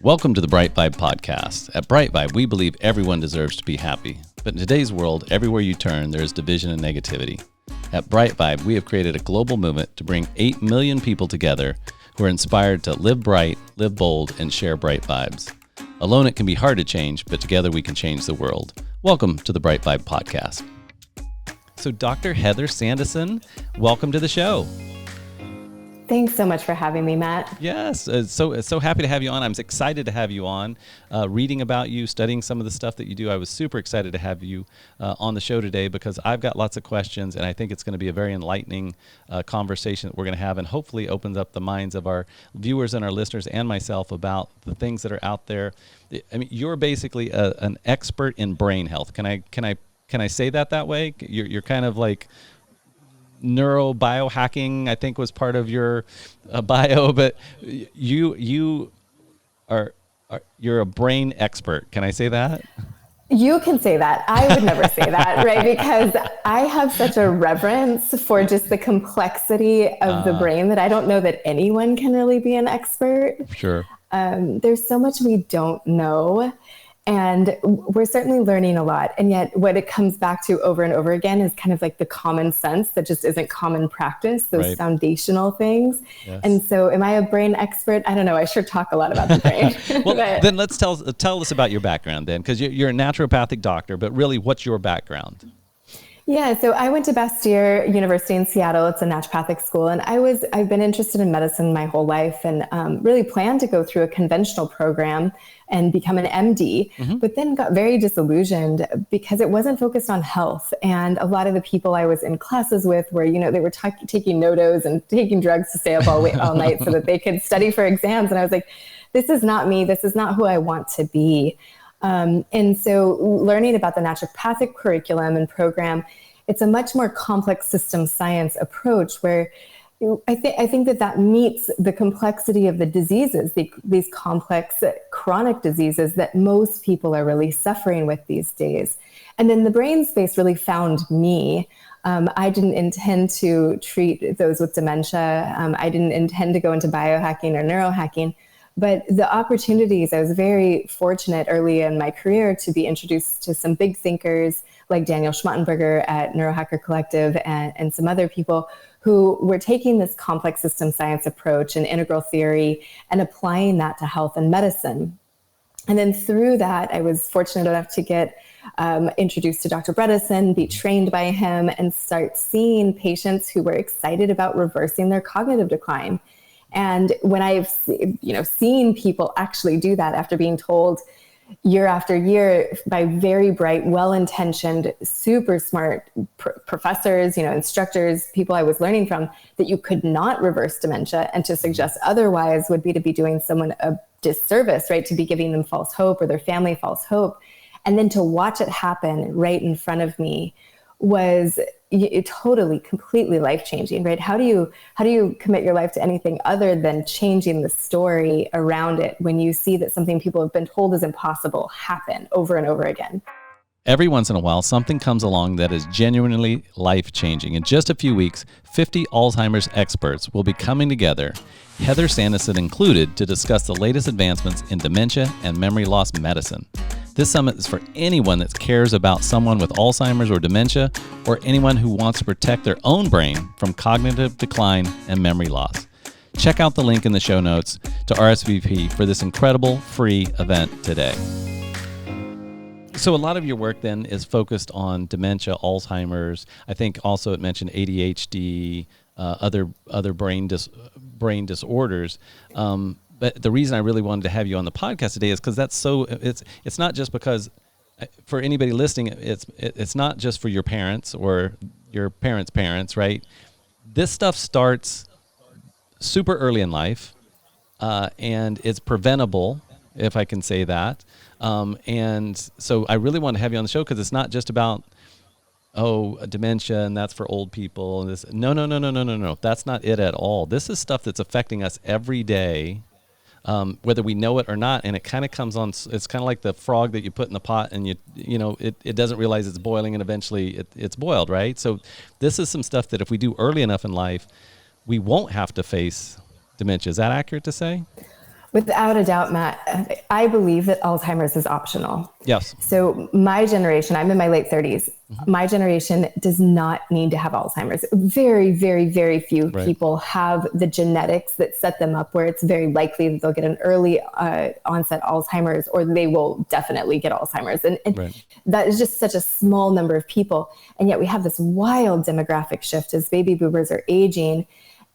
Welcome to the BriteVibe podcast. At BriteVibe, we believe everyone deserves to be happy. But in today's world, everywhere you turn, there is division and negativity. At BriteVibe, we have created a global movement to bring 8 million people together who are inspired to live bright, live bold, and share bright vibes. Alone, it can be hard to change, but together we can change the world. Welcome to the BriteVibe podcast. So Dr. Heather Sandison, welcome to the show. Thanks so much for having me, Matt. Yes, so happy to have you on. I'm excited to have you on. Reading about you, studying some of the stuff that you do, I was super excited to have you on the show today because I've got lots of questions, and I think it's going to be a very enlightening conversation that we're going to have, and hopefully opens up the minds of our viewers and our listeners and myself about the things that are out there. I mean, you're basically an expert in brain health. Can I say that way? You're kind of like neurobiohacking, I think, was part of your bio, but you're a brain expert. Can I say that? You can say that. I would never say that, right? Because I have such a reverence for just the complexity of the brain that I don't know that anyone can really be an expert. Sure. There's so much we don't know. And we're certainly learning a lot. And yet what it comes back to over and over again is kind of like the common sense that just isn't common practice, those right. Foundational things. Yes. And so am I a brain expert? I don't know. I sure talk a lot about the brain. Well, then let's tell us about your background then, because you're a naturopathic doctor, but really what's your background? Yeah, so I went to Bastyr University in Seattle. It's a naturopathic school. And I've been interested in medicine my whole life and really planned to go through a conventional program and become an MD, but then got very disillusioned because it wasn't focused on health. And a lot of the people I was in classes with were, they were taking no-dos and taking drugs to stay up all night so that they could study for exams. And I was like, this is not me. This is not who I want to be. And so learning about the naturopathic curriculum and program, it's a much more complex system science approach where I think that meets the complexity of the diseases, these complex chronic diseases that most people are really suffering with these days. And then the brain space really found me. I didn't intend to treat those with dementia. I didn't intend to go into biohacking or neurohacking. But the opportunities, I was very fortunate early in my career to be introduced to some big thinkers like Daniel Schmattenberger at Neurohacker Collective and some other people who were taking this complex system science approach and integral theory and applying that to health and medicine. And then through that, I was fortunate enough to get introduced to Dr. Bredesen, be trained by him, and start seeing patients who were excited about reversing their cognitive decline. And when I've seen people actually do that after being told year after year by very bright, well-intentioned, super smart professors, instructors, people I was learning from, that you could not reverse dementia, and to suggest otherwise would be to be doing someone a disservice, right? To be giving them false hope or their family false hope. And then to watch it happen right in front of me was totally, completely life-changing, right? How do you commit your life to anything other than changing the story around it when you see that something people have been told is impossible happen over and over again? Every once in a while, something comes along that is genuinely life-changing. In just a few weeks, 50 Alzheimer's experts will be coming together, Heather Sandison included, to discuss the latest advancements in dementia and memory loss medicine. This summit is for anyone that cares about someone with Alzheimer's or dementia, or anyone who wants to protect their own brain from cognitive decline and memory loss. Check out the link in the show notes to RSVP for this incredible free event today. So a lot of your work then is focused on dementia, Alzheimer's. I think also it mentioned ADHD, other brain disorders. But the reason I really wanted to have you on the podcast today is because it's not just because for anybody listening, it's not just for your parents or your parents' parents, right? This stuff starts super early in life, and it's preventable, if I can say that. And so I really want to have you on the show because it's not just about dementia and that's for old people and this. No. That's not it at all. This is stuff that's affecting us every day. Whether we know it or not, and it kind of comes on. It's kind of like the frog that you put in the pot, and it doesn't realize it's boiling, and eventually it's boiled, right? So this is some stuff that if we do early enough in life, we won't have to face dementia. Is that accurate to say? Without a doubt, Matt, I believe that Alzheimer's is optional. Yes. So my generation, I'm in my late 30s. My generation does not need to have Alzheimer's. Very, very, very few people have the genetics that set them up where it's very likely that they'll get an early onset Alzheimer's, or they will definitely get Alzheimer's. And that is just such a small number of people. And yet we have this wild demographic shift as baby boomers are aging.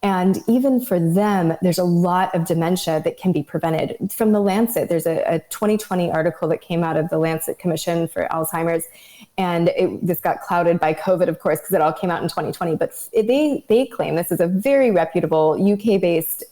And even for them, there's a lot of dementia that can be prevented. From the Lancet, there's a 2020 article that came out of the Lancet Commission for Alzheimer's. And this got clouded by COVID, of course, because it all came out in 2020. But they claim, this is a very reputable UK-based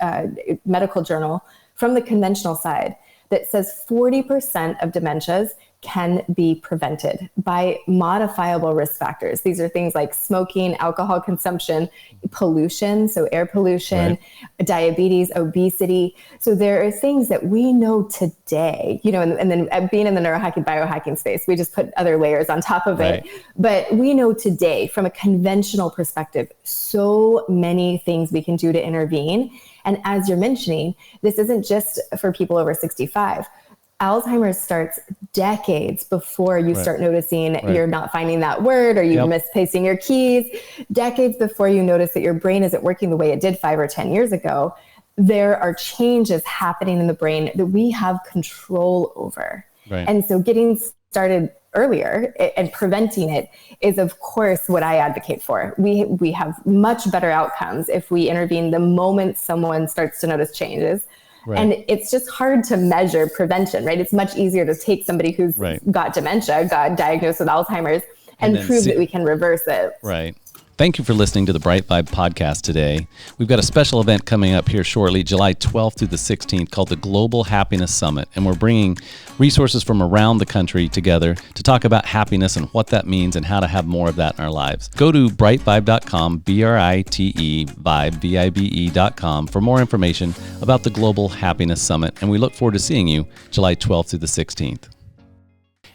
medical journal from the conventional side, that says 40% of dementias can be prevented by modifiable risk factors. These are things like smoking, alcohol consumption, pollution, so air pollution, diabetes, obesity. So there are things that we know today, and then being in the neurohacking, biohacking space, we just put other layers on top of it. But we know today, from a conventional perspective, so many things we can do to intervene. And as you're mentioning, this isn't just for people over 65. Alzheimer's starts decades before you start noticing you're not finding that word, or you're misplacing your keys. Decades before you notice that your brain isn't working the way it did 5 or 10 years ago, there are changes happening in the brain that we have control over. And so getting started earlier and preventing it is, of course, what I advocate for. We have much better outcomes if we intervene the moment someone starts to notice changes. And it's just hard to measure prevention, right? It's much easier to take somebody who's got dementia, got diagnosed with Alzheimer's, and prove that we can reverse it. Thank you for listening to the BriteVibe podcast today. We've got a special event coming up here shortly, July 12th through the 16th, called the Global Happiness Summit. And we're bringing resources from around the country together to talk about happiness and what that means and how to have more of that in our lives. Go to BriteVibe.com, B-R-I-T-E, Vibe, V-I-B-E.com for more information about the Global Happiness Summit. And we look forward to seeing you July 12th through the 16th.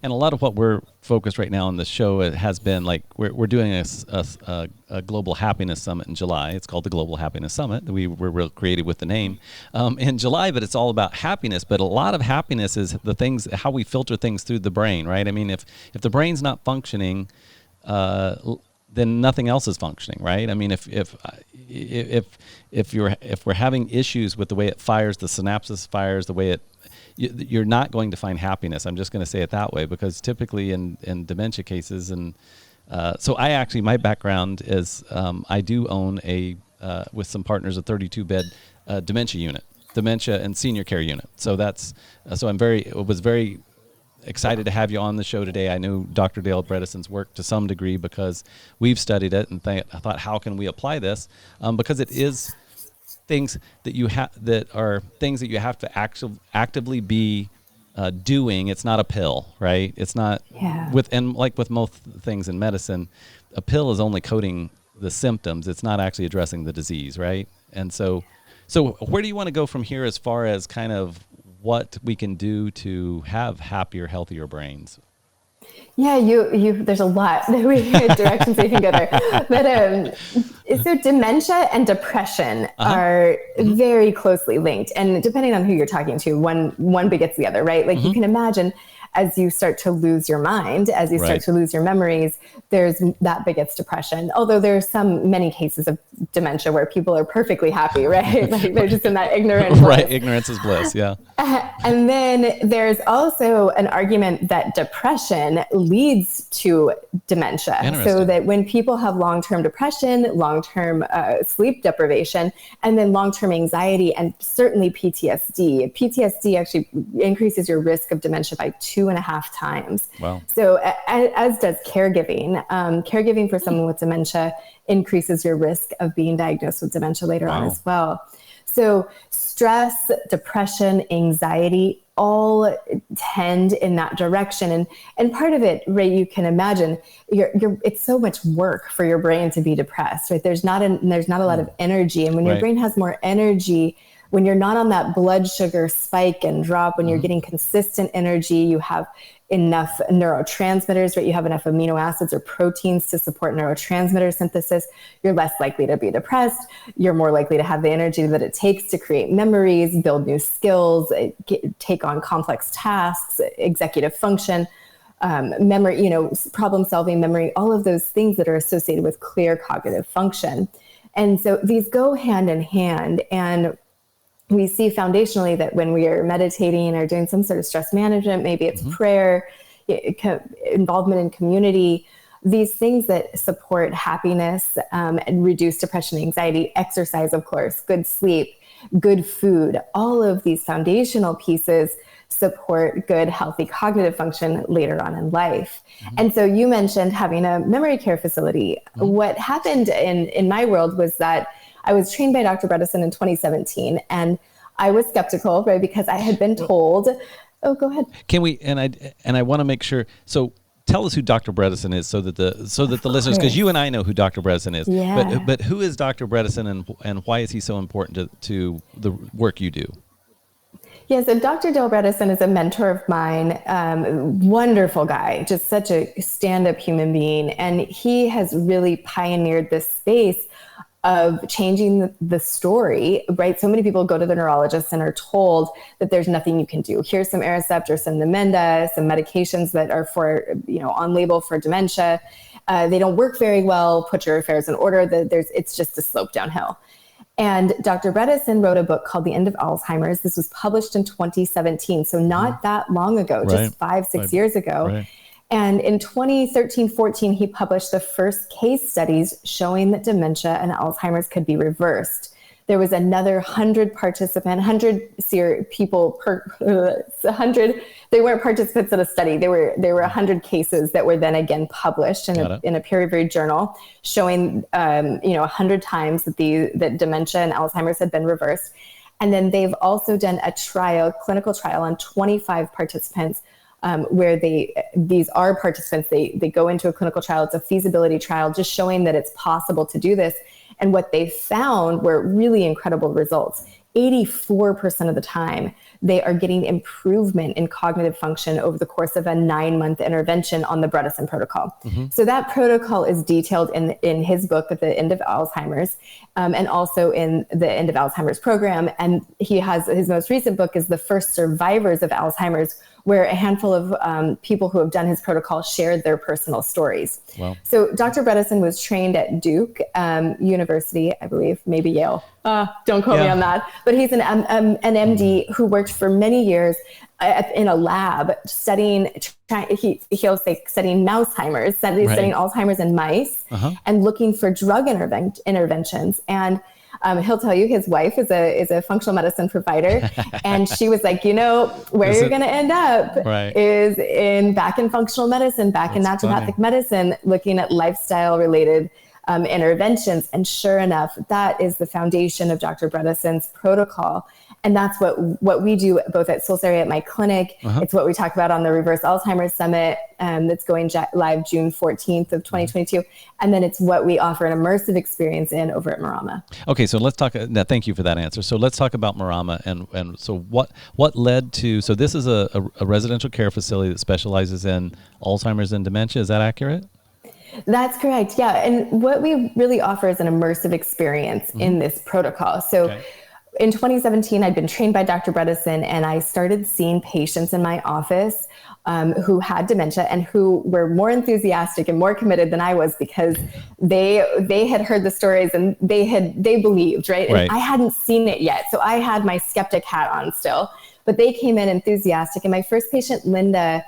And a lot of what we're focused right now on the show has been like we're doing a global happiness summit in July. It's called the Global Happiness Summit. We were real creative with the name in July, but it's all about happiness. But a lot of happiness is the things, how we filter things through the brain, right? I mean, if the brain's not functioning, then nothing else is functioning, right? I mean, if we're having issues with the way it fires, the synapses fires, the way you're not going to find happiness. I'm just going to say it that way, because typically in dementia cases, and so my background is I do own with some partners, a 32-bed dementia and senior care unit. So I was very excited to have you on the show today. I knew Dr. Dale Bredesen's work to some degree because we've studied it, and I thought, how can we apply this? Because it is things that you have to actively be doing. It's not a pill, right? It's not with most things in medicine, a pill is only coating the symptoms. It's not actually addressing the disease, right? And so where do you want to go from here as far as kind of what we can do to have happier, healthier brains? Yeah, there's a lot that directions we can go there. But so dementia and depression are very closely linked, and depending on who you're talking to, one begets the other, right? Like you can imagine, as you start to lose your mind, as you start to lose your memories, that begets depression. Although there's many cases of dementia where people are perfectly happy, right? Like they're just in that ignorant bliss. Right, ignorance is bliss, yeah. And then there's also an argument that depression leads to dementia. So that when people have long-term depression, long-term sleep deprivation, and then long-term anxiety, and certainly PTSD actually increases your risk of dementia by 2.5 times. Wow. So as does caregiving. Caregiving for someone with dementia increases your risk of being diagnosed with dementia later on as well. So stress, depression, anxiety all tend in that direction. And part of it, Ray, you can imagine, it's so much work for your brain to be depressed, right? There's not a lot of energy. And when your brain has more energy, when you're not on that blood sugar spike and drop, when you're getting consistent energy, you have enough neurotransmitters, right? You have enough amino acids or proteins to support neurotransmitter synthesis. You're less likely to be depressed. You're more likely to have the energy that it takes to create memories, build new skills, take on complex tasks, executive function, memory, problem solving, memory, all of those things that are associated with clear cognitive function. And so these go hand in hand. And we see foundationally that when we are meditating or doing some sort of stress management, maybe it's prayer, involvement in community, these things that support happiness and reduce depression, anxiety, exercise, of course, good sleep, good food, all of these foundational pieces support good, healthy cognitive function later on in life. And so you mentioned having a memory care facility. What happened in my world was that I was trained by Dr. Bredesen in 2017, and I was skeptical, right? Because I had been told, oh, go ahead. Can we, and I want to make sure, so tell us who Dr. Bredesen is so that the listeners, because you and I know who Dr. Bredesen is, but who is Dr. Bredesen and why is he so important to the work you do? Yeah, so Dr. Dale Bredesen is a mentor of mine, wonderful guy, just such a stand-up human being. And he has really pioneered this space of changing the story, right? So many people go to the neurologist and are told that there's nothing you can do. Here's some Aricept or some Namenda, some medications that are for, on label for dementia. They don't work very well. Put your affairs in order. It's just a slope downhill. And Dr. Bredesen wrote a book called The End of Alzheimer's. This was published in 2017, so not that long ago, just 5-6 years ago. Right. And in 2013-14, he published the first case studies showing that dementia and Alzheimer's could be reversed. There was another 100 people per 100. They weren't participants in a study. There were 100 cases that were then again published in a peer-reviewed journal, showing 100 times that dementia and Alzheimer's had been reversed. And then they've also done a clinical trial on 25 participants. Where these are participants, they go into a clinical trial. It's a feasibility trial, just showing that it's possible to do this. And what they found were really incredible results. 84% of the time, they are getting improvement in cognitive function over the course of a 9-month intervention on the Bredesen protocol. So that protocol is detailed in his book at the End of Alzheimer's, and also in the End of Alzheimer's program. And he has his most recent book is The First Survivors of Alzheimer's, where a handful of people who have done his protocol shared their personal stories. Wow. So Dr. Bredesen was trained at Duke University, I believe, maybe Yale. Don't quote me on that. But he's an MD who worked for many years in a lab studying Mouseheimers, studying Alzheimer's in mice, and looking for drug interventions. And he'll tell you his wife is a functional medicine provider, and she was like, where you're going to end up is back in functional medicine, back in naturopathic medicine, looking at lifestyle related interventions. And sure enough, that is the foundation of Dr. Bredesen's protocol. And that's what we do both at Solcere at my clinic. It's what we talk about on the Reverse Alzheimer's Summit that's going live June 14th of 2022. And then it's what we offer an immersive experience in over at Marama. Okay, so let's talk. Thank you for that answer. So let's talk about Marama. And so what led to, so this is a residential care facility that specializes in Alzheimer's and dementia. Is that accurate? That's correct. Yeah. And what we really offer is an immersive experience in this protocol. So in 2017, I'd been trained by Dr. Bredesen, and I started seeing patients in my office who had dementia and who were more enthusiastic and more committed than I was, because they had heard the stories and they believed, right? And I hadn't seen it yet. So I had my skeptic hat on still, but they came in enthusiastic. And my first patient, Linda,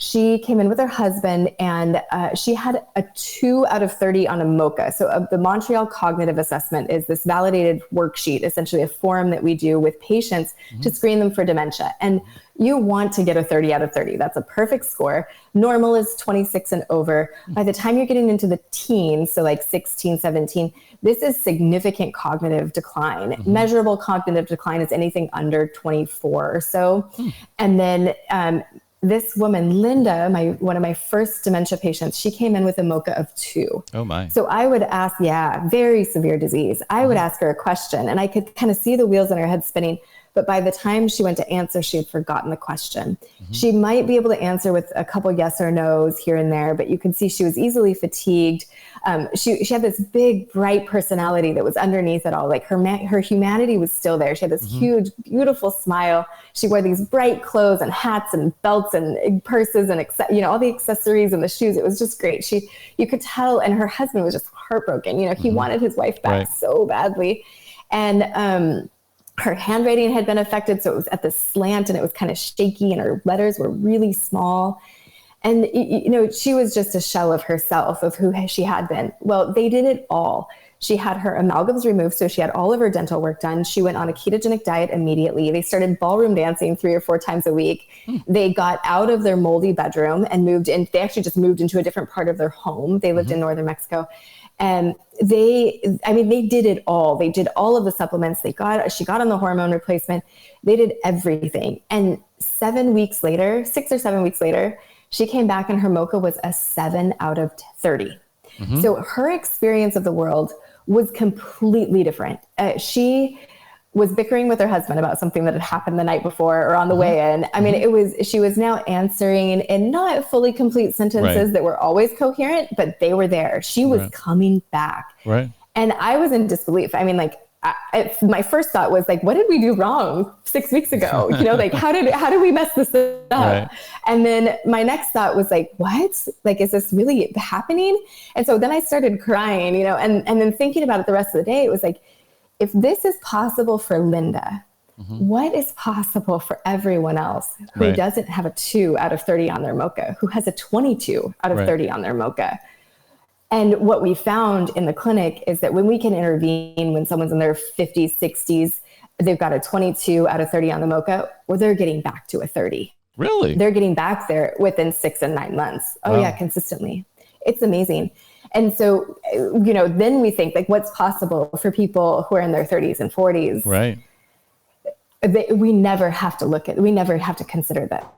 she came in with her husband, and she had a 2 out of 30 on a MOCA. So the Montreal Cognitive Assessment is this validated worksheet, essentially a form that we do with patients to screen them for dementia. And you want to get a 30 out of 30. That's a perfect score. Normal is 26 and over. By the time you're getting into the teens, so like 16, 17, this is significant cognitive decline. Measurable cognitive decline is anything under 24 or so. And then this woman, Linda, one of my first dementia patients, she came in with a MoCA of 2. Oh my. So I would ask, very severe disease. I would ask her a question and I could kind of see the wheels in her head spinning. But by the time she went to answer, she had forgotten the question. She might be able to answer with a couple yes or no's here and there, but you could see she was easily fatigued. She had this big, bright personality that was underneath it all. Like her humanity was still there. She had this huge, beautiful smile. She wore these bright clothes and hats and belts and purses and all the accessories and the shoes. It was just great. You could tell, and her husband was just heartbroken. He wanted his wife back so badly, and her handwriting had been affected, so it was at the slant and it was kind of shaky, and her letters were really small. And, she was just a shell of herself, of who she had been. Well, they did it all. She had her amalgams removed, so she had all of her dental work done. She went on a ketogenic diet immediately. They started ballroom dancing 3 or 4 times a week. They got out of their moldy bedroom and moved in. They actually just moved into a different part of their home. They lived in northern Mexico. And they did it all. They did all of the supplements. She got on the hormone replacement. They did everything. And 7 weeks later, 6 or 7 weeks later, she came back and her MoCA was a 7 out of 30. So her experience of the world was completely different. She was bickering with her husband about something that had happened the night before or on the way in. She was now answering in not fully complete sentences that were always coherent, but they were there. She was coming back. Right. And I was in disbelief. My first thought was like, what did we do wrong 6 weeks ago? How did we mess this up? Right. And then my next thought was like, what? Like, is this really happening? And so then I started crying, and then thinking about it the rest of the day, it was like, if this is possible for Linda, what is possible for everyone else who doesn't have a 2 out of 30 on their MoCA, who has a 22 out of 30 on their MoCA? And what we found in the clinic is that when we can intervene when someone's in their 50s, 60s, they've got a 22 out of 30 on the MoCA, or they're getting back to a 30. Really? They're getting back there within 6 and 9 months. Oh yeah, consistently. It's amazing. And so, then we think like, what's possible for people who are in their 30s and 40s? Right. We never have to consider that.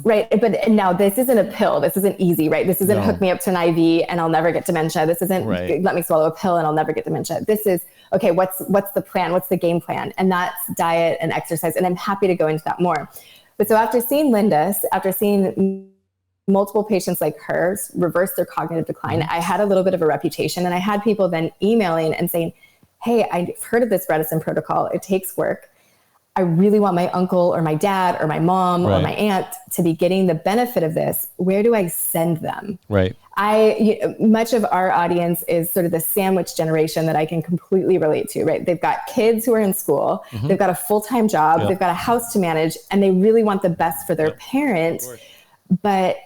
Right. But now this isn't a pill. This isn't easy, right? This isn't hook me up to an IV and I'll never get dementia. This isn't let me swallow a pill and I'll never get dementia. This is, okay, what's the plan? What's the game plan? And that's diet and exercise. And I'm happy to go into that more. But so after seeing Linda, after seeing multiple patients like hers reverse their cognitive decline, I had a little bit of a reputation, and I had people then emailing and saying, hey, I've heard of this Bredesen protocol. It takes work. I really want my uncle or my dad or my mom or my aunt to be getting the benefit of this. Where do I send them? Right. Much of our audience is sort of the sandwich generation that I can completely relate to, right? They've got kids who are in school, they've got a full-time job, they've got a house to manage, and they really want the best for their parent, but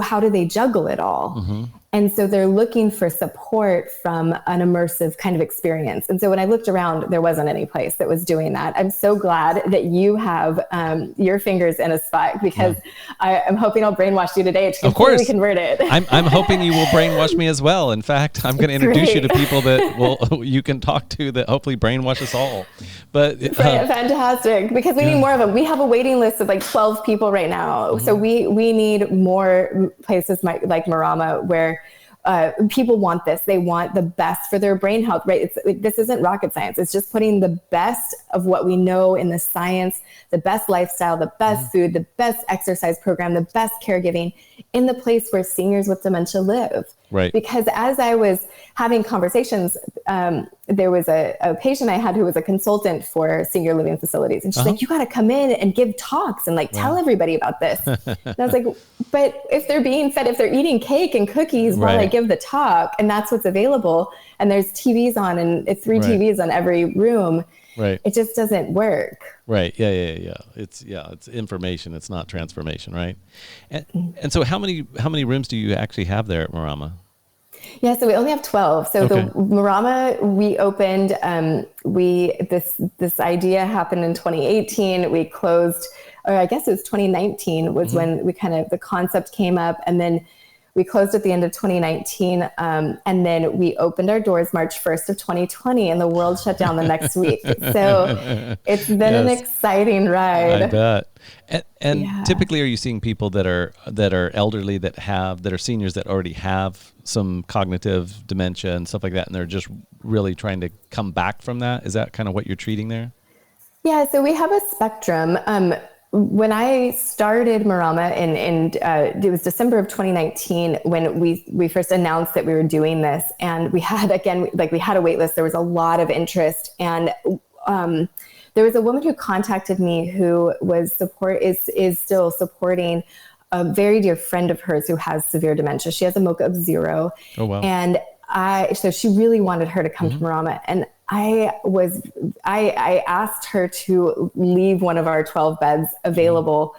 how do they juggle it all? And so they're looking for support from an immersive kind of experience. And so when I looked around, there wasn't any place that was doing that. I'm so glad that you have your fingers in a spot, because I'm hoping I'll brainwash you today to completely convert it. I'm hoping you will brainwash me as well. In fact, I'm going to introduce you to people that you can talk to that hopefully brainwash us all. But fantastic, because we need more of them. We have a waiting list of like 12 people right now. So we need more places like Marama where people want this. They want the best for their brain health, right? This isn't rocket science. It's just putting the best of what we know in the science, the best lifestyle, the best food, the best exercise program, the best caregiving in the place where seniors with dementia live. Right. Because as I was having conversations, there was a patient I had who was a consultant for senior living facilities. And she's like, you got to come in and give talks and tell everybody about this. And I was like, but if they're being fed, if they're eating cake and cookies while I give the talk, and that's what's available, and there's TVs on, and it's 3 TVs on every room, it just doesn't work. Right. Yeah. It's information. It's not transformation. Right. And so how many rooms do you actually have there at Marama? Yeah, so we only have 12. So the Marama we opened, this idea happened in 2018. We closed, or I guess it was 2019 was when we the concept came up, and then We closed at the end of 2019. And then we opened our doors March 1st of 2020 and the world shut down the next week. So it's been an exciting ride. I bet. And typically, are you seeing people that are elderly, that are seniors, that already have some cognitive dementia and stuff like that, and they're just really trying to come back from that? Is that kind of what you're treating there? Yeah, so we have a spectrum. When I started Marama it was December of 2019 when we first announced that we were doing this, and we had a wait list. There was a lot of interest, and there was a woman who contacted me who is still supporting a very dear friend of hers who has severe dementia. She has a MoCA of 0. Oh, wow. And so she really wanted her to come to Marama. And I asked her to leave one of our 12 beds available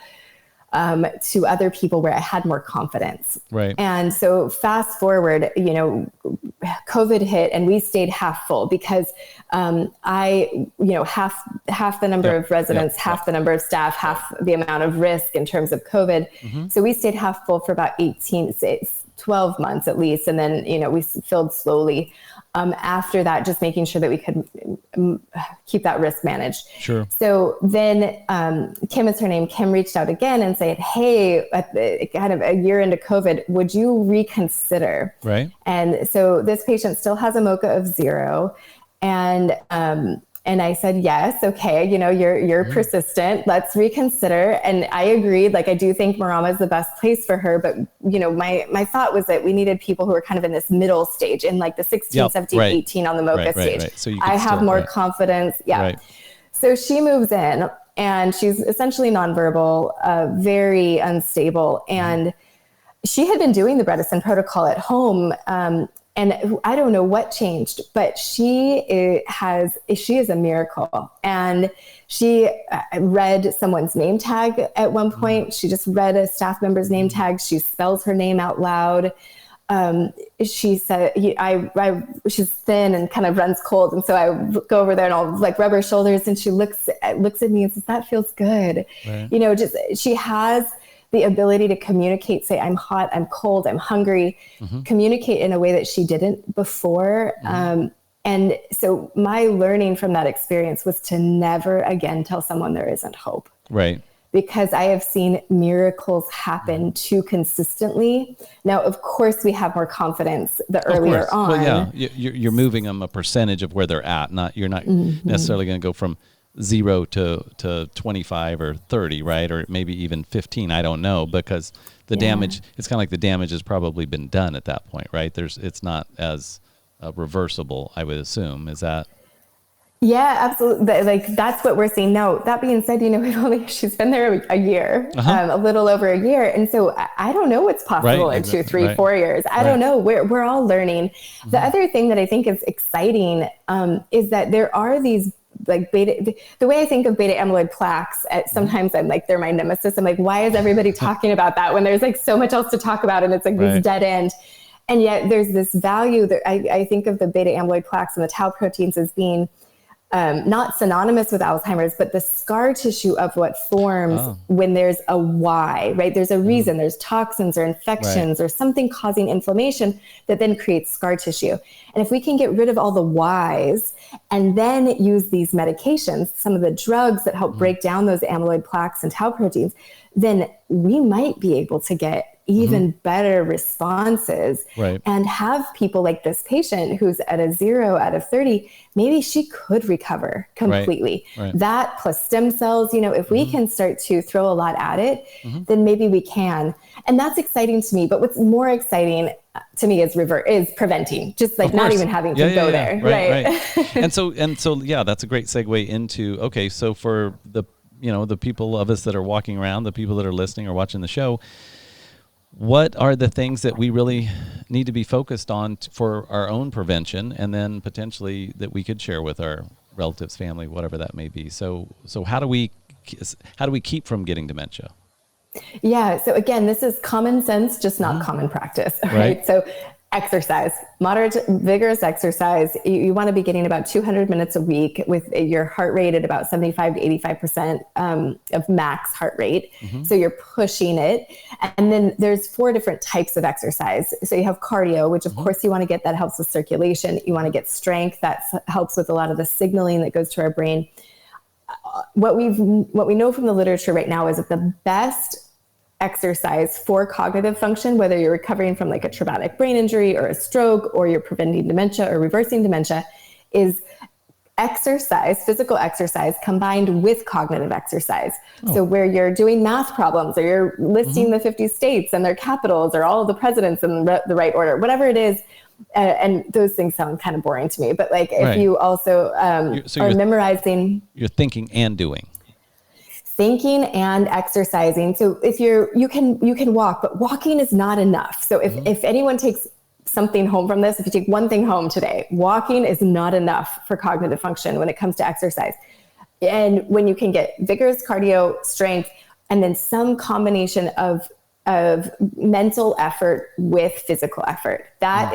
to other people where I had more confidence. Right. And so fast forward, COVID hit and we stayed half full because half the number of residents, half the number of staff, half the amount of risk in terms of COVID. So we stayed half full for about 12 months at least. And then, we filled slowly. After that, just making sure that we could keep that risk managed. Sure. So then Kim is her name. Kim reached out again and said, hey, kind of a year into COVID, would you reconsider? Right. And so this patient still has a MoCA of 0. And I said, yes, okay, you're persistent. Let's reconsider. And I agreed. I do think Marama is the best place for her. But, my thought was that we needed people who are kind of in this middle stage, in the 16, 17, 18 on the MoCA stage. Right. So I have more confidence. Yeah. Right. So she moves in and she's essentially nonverbal, very unstable. And she had been doing the Bredesen protocol at home. And I don't know what changed, but she is a miracle. And she read someone's name tag at one point. She just read a staff member's name tag. She spells her name out loud. She said, she's thin and kind of runs cold. And so I go over there and I'll rub her shoulders, and she looks at me and says, that feels good. Right. She has the ability to communicate, say, I'm hot, I'm cold, I'm hungry, communicate in a way that she didn't before. And so my learning from that experience was to never again tell someone there isn't hope. Right. Because I have seen miracles happen too consistently. Now, of course, we have more confidence the earlier on. Well, yeah, you're moving them a percentage of where they're at. You're not necessarily going to go from 0 to 25 or 30, right? Or maybe even 15. I don't know, because the damage, it's kind of like the damage has probably been done at that point, right? It's not as reversible, I would assume. Is that? Yeah, absolutely. That's what we're seeing. Now, that being said, she's been there a year, a little over a year. And so I don't know what's possible in 2, 3, 4 years. I don't know. We're all learning. The other thing that I think is exciting is that there are these the way I think of beta amyloid plaques, sometimes I'm they're my nemesis. I'm why is everybody talking about that when there's so much else to talk about, and it's this dead end. And yet there's this value that I think of the beta amyloid plaques and the tau proteins as being not synonymous with Alzheimer's, but the scar tissue of what forms when there's a why, right? There's a reason, there's toxins or infections or something causing inflammation that then creates scar tissue. And if we can get rid of all the whys and then use these medications, some of the drugs that help break down those amyloid plaques and tau proteins, then we might be able to get even better responses and have people like this patient who's at a 0 out of 30, maybe she could recover completely. Right. That plus stem cells, if we can start to throw a lot at it, then maybe we can. And that's exciting to me. But what's more exciting to me is preventing, just not even having to go there. Right. And so, that's a great segue into, okay, so for the people of us that are walking around, the people that are listening or watching the show, what are the things that we really need to be focused on for our own prevention, and then potentially that we could share with our relatives, family, whatever that may be? So how do we keep from getting dementia? Yeah. So again, this is common sense, just not common practice, right? So Exercise, moderate, vigorous exercise. You want to be getting about 200 minutes a week with your heart rate at about 75 to 85% of max heart rate. So you're pushing it. And then there's 4 different types of exercise. So you have cardio, which of course you want to get, that helps with circulation. You want to get strength, that helps with a lot of the signaling that goes to our brain. What we know from the literature right now is that the best exercise for cognitive function, whether you're recovering from like a traumatic brain injury or a stroke, or you're preventing dementia or reversing dementia, is exercise, physical exercise combined with cognitive exercise. So where you're doing math problems, or you're listing the 50 states and their capitals, or all of the presidents in the right order, whatever it is. And those things sound kind of boring to me, but like if you also are memorizing, you're thinking and doing. Thinking and exercising. So if you can walk, but walking is not enough. So if anyone takes something home from this, if you take one thing home today, walking is not enough for cognitive function when it comes to exercise. And when you can get vigorous cardio, strength, and then some combination of mental effort with physical effort, that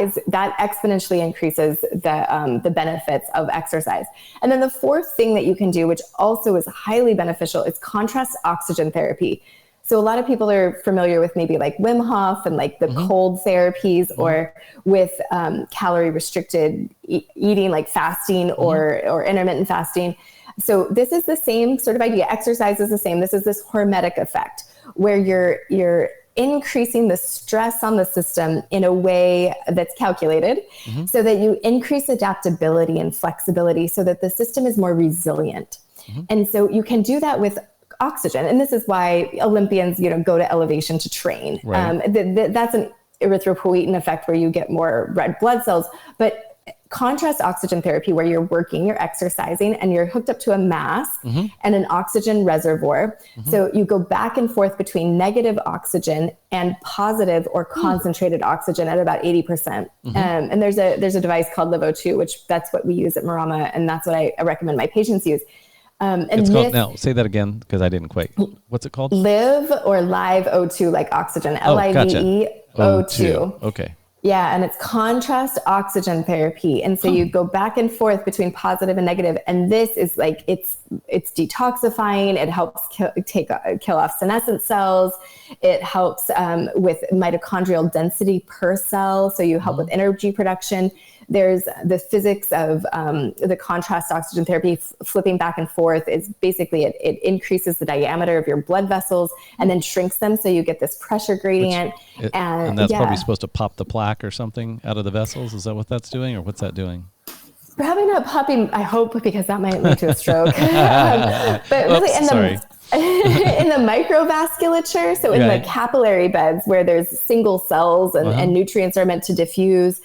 exponentially increases the benefits of exercise. And then the 4th thing that you can do, which also is highly beneficial, is contrast oxygen therapy. So a lot of people are familiar with maybe like Wim Hof and like the cold therapies, or with calorie restricted eating, like fasting or intermittent fasting. So this is the same sort of idea. Exercise is the same. This is this hormetic effect where you're increasing the stress on the system in a way that's calculated, so that you increase adaptability and flexibility so that the system is more resilient. And so you can do that with oxygen. And this is why Olympians, go to elevation to train. Right. That's an erythropoietin effect where you get more red blood cells. But contrast oxygen therapy, where you're working, you're exercising, and you're hooked up to a mask and an oxygen reservoir. So you go back and forth between negative oxygen and positive or concentrated oxygen at about 80%. And there's a device called LiveO2, which that's what we use at Marama, and that's what I recommend my patients use. And it's called, now say that again, because I didn't quite. What's it called? Live or Live O2, like oxygen, LIVE O2. Okay. Yeah, and it's contrast oxygen therapy. And so you go back and forth between positive and negative. And this is like, it's detoxifying. It helps kill off senescent cells. It helps with mitochondrial density per cell. So you help with energy production. There's the physics of the contrast oxygen therapy flipping back and forth. It's basically, it increases the diameter of your blood vessels and then shrinks them. So you get this pressure gradient. And that's probably supposed to pop the plaque or something out of the vessels. Is that what that's doing, or what's that doing? Probably not popping, I hope, because that might lead to a stroke. But really in the microvasculature, so in the capillary beds where there's single cells and nutrients are meant to diffuse,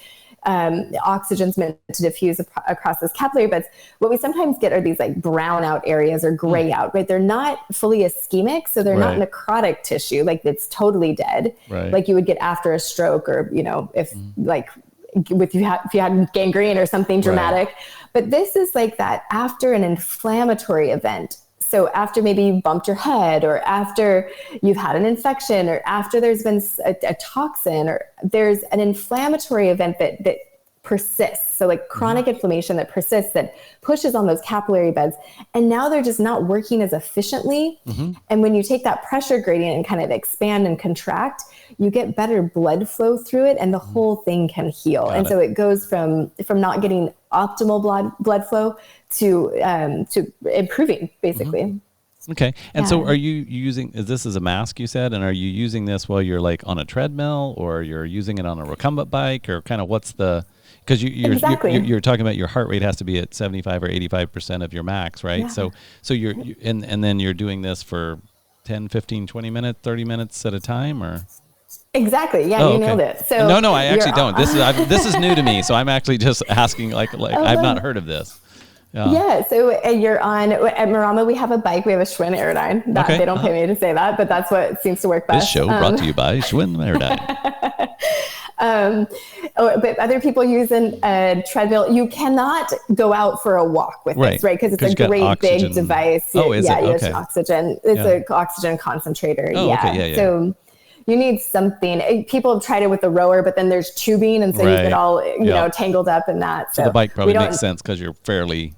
oxygen's meant to diffuse across those capillary beds. What we sometimes get are these like brown out areas or gray out, right? They're not fully ischemic, so they're not necrotic tissue, like it's totally dead, like you would get after a stroke, or, if like if you had gangrene or something dramatic. But this is like that after an inflammatory event. So after maybe you bumped your head, or after you've had an infection, or after there's been a toxin, or there's an inflammatory event that persists. So like chronic inflammation that persists, that pushes on those capillary beds. And now they're just not working as efficiently. And when you take that pressure gradient and kind of expand and contract, you get better blood flow through it, and the whole thing can heal. So it goes from not getting optimal blood flow to improving, basically. Okay. And so are you using, this is a mask you said, and are you using this while you're like on a treadmill, or you're using it on a recumbent bike, or kind of what's the, because you're talking about your heart rate has to be at 75 or 85% of your max, right? Yeah. So and then you're doing this for 10, 15, 20 minutes, 30 minutes at a time, or? Exactly. Yeah, you nailed it. So no, I actually don't. This is new to me, so I'm actually just asking. Like I've not heard of this. Yeah. So you're on at Marama. We have a bike. We have a Schwinn Aerodyne. They don't pay me to say that, but that's what seems to work best. This show brought to you by Schwinn Aerodyne. But other people use a treadmill. You cannot go out for a walk with this, right? Because it's a great big device. Oh, is it? Okay. It's an oxygen. It's an oxygen concentrator. Oh, okay. Yeah. So you need something. People have tried it with the rower, but then there's tubing, and so you get all tangled up in that. So the bike probably makes sense because you're fairly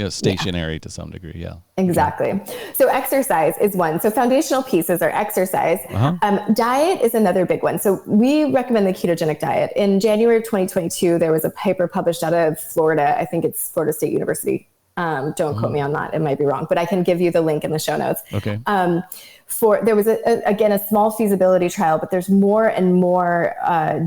stationary to some degree. Yeah, exactly. Okay. So exercise is one. So foundational pieces are exercise. Diet is another big one. So we recommend the ketogenic diet. In January of 2022, there was a paper published out of Florida. I think it's Florida State University. Don't quote me on that. It might be wrong, but I can give you the link in the show notes. Okay. There was a small feasibility trial, but there's more and more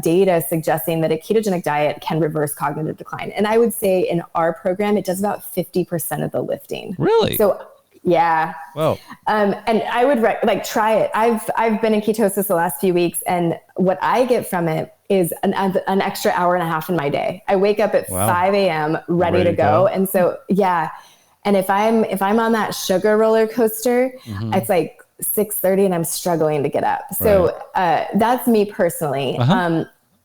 data suggesting that a ketogenic diet can reverse cognitive decline. And I would say in our program, it does about 50% of the lifting. Really? So yeah. Wow. And I would try it. I've been in ketosis the last few weeks, and what I get from it is an extra hour and a half in my day. I wake up at 5 a.m. ready to go. And so, and if I'm on that sugar roller coaster, it's like 6:30 and I'm struggling to get up. So that's me personally.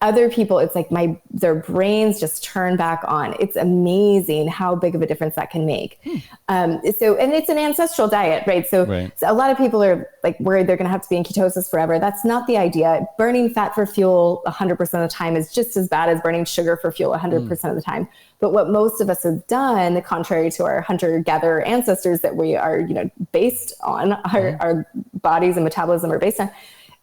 Other people, it's like their brains just turn back on. It's amazing how big of a difference that can make. And it's an ancestral diet, right? So a lot of people are like worried they're going to have to be in ketosis forever. That's not the idea. Burning fat for fuel 100% of the time is just as bad as burning sugar for fuel 100% of the time. But what most of us have done, the contrary to our hunter-gatherer ancestors that we are, based on, our bodies and metabolism are based on,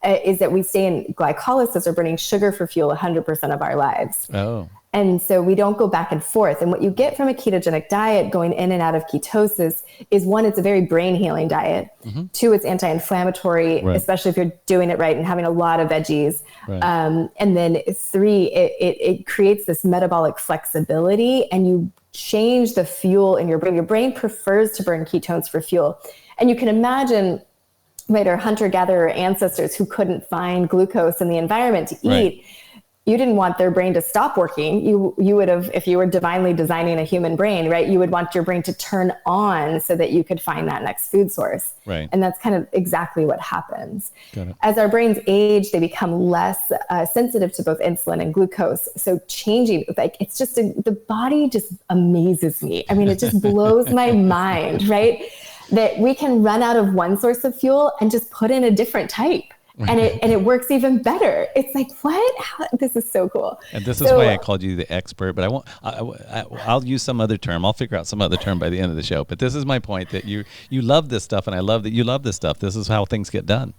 is that we stay in glycolysis or burning sugar for fuel 100% of our lives. Oh. And so we don't go back and forth. And what you get from a ketogenic diet going in and out of ketosis is, one, it's a very brain healing diet. Two, it's anti-inflammatory, especially if you're doing it right and having a lot of veggies. And then three, it creates this metabolic flexibility, and you change the fuel in your brain. Your brain prefers to burn ketones for fuel. And you can imagine, our hunter-gatherer ancestors who couldn't find glucose in the environment to eat, you didn't want their brain to stop working. You would have, if you were divinely designing a human brain, you would want your brain to turn on so that you could find that next food source. And that's kind of exactly what happens. As our brains age, they become less sensitive to both insulin and glucose. So changing, it's just, the body just amazes me. I mean, it just blows my mind, right? That we can run out of one source of fuel and just put in a different type. And it works even better. It's like, what? This is so cool. And this is why I called you the expert, but I'll use some other term. I'll figure out some other term by the end of the show. But this is my point, that you love this stuff, and I love that you love this stuff. This is how things get done.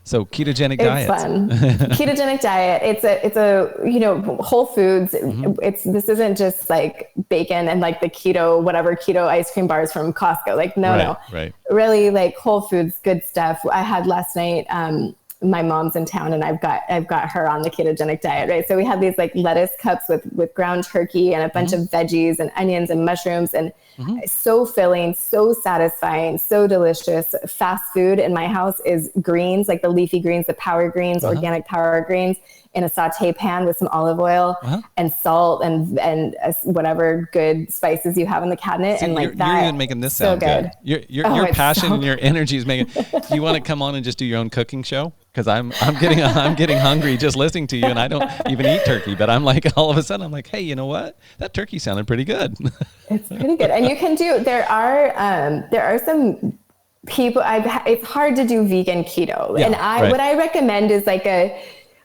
So ketogenic diet. It's fun. Ketogenic diet. It's a whole foods. This isn't just like bacon and like the keto ice cream bars from Costco. Like no. Really like whole foods, good stuff. I had last night, my mom's in town and I've got her on the ketogenic diet, right? So we had these like lettuce cups with ground turkey and a bunch of veggies and onions and mushrooms, and so filling, so satisfying, so delicious. Fast food in my house is greens, like the leafy greens, the power greens, organic power greens, in a saute pan with some olive oil and salt and whatever good spices you have in the cabinet. See, and like you're even making this sound good. Your passion and your energy is making. Do you want to come on and just do your own cooking show? Because I'm getting hungry just listening to you, and I don't even eat turkey. But I'm like, all of a sudden, I'm like, hey, you know what? That turkey sounded pretty good. It's pretty good, and you can do. There are some people. It's hard to do vegan keto, and what I recommend is like